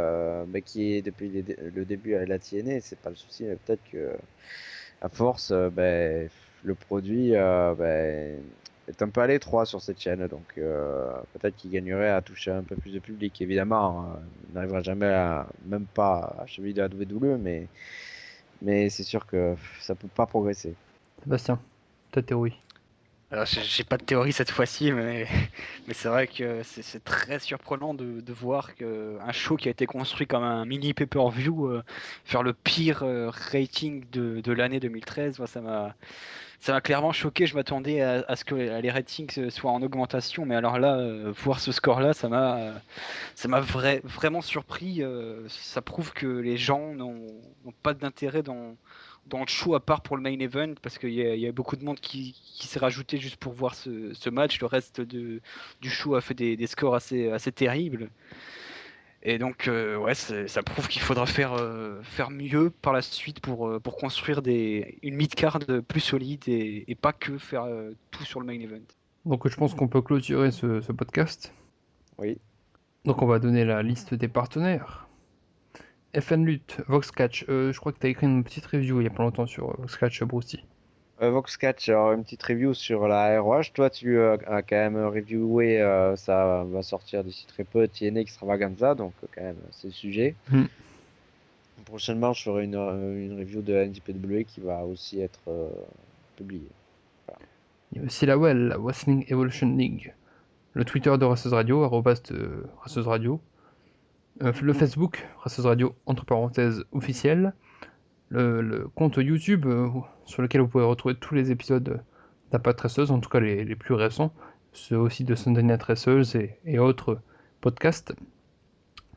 Speaker 2: mais qui est depuis le début à la TNA, c'est pas le souci, mais peut-être que à force, ben, le produit ben, est un peu à l'étroit sur cette chaîne, donc peut-être qu'il gagnerait à toucher un peu plus de public. Évidemment, on n'arrivera jamais à, même pas à cheville de la WWE, mais c'est sûr que ça peut pas progresser.
Speaker 1: Sébastien, ta théorie.
Speaker 4: Alors, j'ai pas de théorie cette fois-ci, mais c'est vrai que c'est très surprenant de voir qu'un show qui a été construit comme un mini pay-per-view faire le pire rating de l'année 2013. Moi, ça m'a clairement choqué. Je m'attendais à ce que les ratings soient en augmentation, mais alors là, voir ce score-là, ça m'a vraiment surpris. Ça prouve que les gens n'ont pas d'intérêt dans le show à part pour le main event, parce qu'il y a beaucoup de monde qui s'est rajouté juste pour voir ce match. Le reste du show a fait des scores assez terribles. Et donc, ouais, ça prouve qu'il faudra faire mieux par la suite pour construire une mid-card plus solide et pas que faire tout sur le main event.
Speaker 1: Donc je pense qu'on peut clôturer ce podcast.
Speaker 2: Oui.
Speaker 1: Donc on va donner la liste des partenaires. FN Lutte, Voxcatch, je crois que tu as écrit une petite review il y a pas longtemps sur Voxcatch, Brousty.
Speaker 2: Voxcatch, alors une petite review sur la ROH. Toi, tu as quand même reviewé, ça va sortir d'ici très peu, TNA Extravaganza, donc quand même, c'est le sujet.
Speaker 1: Hmm.
Speaker 2: Prochainement, je ferai une review de NJPW qui va aussi être publiée.
Speaker 1: Il y a aussi la WELL, la Wrestling Evolution League. Le Twitter de Rasseuse Radio, arrobas de Rasseuse Radio. Le Facebook, Rasseuse Radio, entre parenthèses, officiel. Le compte YouTube sur lequel vous pouvez retrouver tous les épisodes d'Impact Wrestleuse, en tout cas les plus récents, ceux aussi de Sunday Night Wrestleuse et autres podcasts.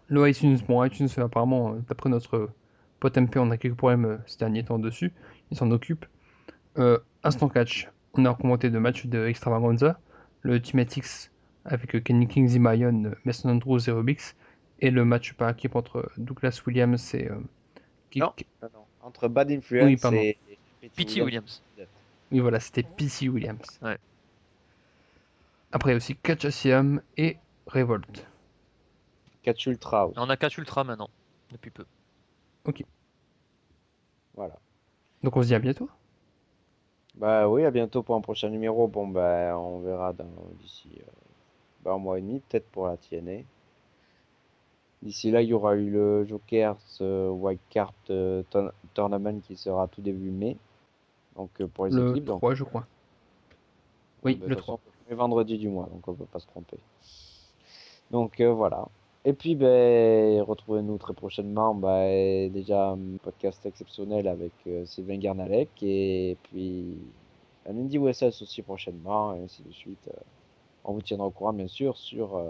Speaker 1: Le iTunes, bon iTunes apparemment, d'après notre pote MP, on a quelques problèmes ces derniers temps dessus, il s'en occupe. Instant Catch, on a commenté de matchs de Extravaganza, le Ultimate X avec Kenny King, Zimayon, Mason Andrews et Rubix, et le match par équipe entre Douglas Williams et
Speaker 2: Non, non. Entre Bad
Speaker 1: Oui,
Speaker 2: Influence
Speaker 1: pardon.
Speaker 2: et
Speaker 3: P.T. Williams.
Speaker 1: Oui, voilà, c'était PC Williams.
Speaker 3: Ouais.
Speaker 1: Après, il y a aussi Catch Asiam et Revolt.
Speaker 2: Catch Ultra aussi.
Speaker 3: On a 4 Ultra maintenant, depuis peu.
Speaker 2: Voilà.
Speaker 1: Donc on se dit à bientôt.
Speaker 2: Bah oui, à bientôt pour un prochain numéro. Bon, bah on verra d'ici un mois et demi, peut-être pour la TNA. D'ici là, il y aura eu le Jokers White Card Tournament qui sera tout début mai. Donc pour les
Speaker 1: Le
Speaker 2: équipes.
Speaker 1: 3, je crois. Oui,
Speaker 2: bah,
Speaker 1: le
Speaker 2: de toute façon,
Speaker 1: 3.
Speaker 2: c'est le vendredi du mois, donc on peut pas se tromper. Donc voilà. Et puis, ben, retrouvez-nous très prochainement. Ben, déjà, un podcast exceptionnel avec Sylvain Garnalec. Et puis, un Indie WSS aussi prochainement, et ainsi de suite. On vous tiendra au courant, bien sûr, sur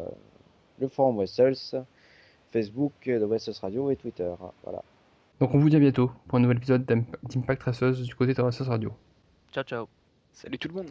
Speaker 2: le forum Wessels, Facebook de Wessels Radio et Twitter. Voilà.
Speaker 1: Donc on vous dit à bientôt pour un nouvel épisode d'Impact Raceuse du côté de Raceuse Radio.
Speaker 3: Ciao, ciao.
Speaker 4: Salut tout le monde.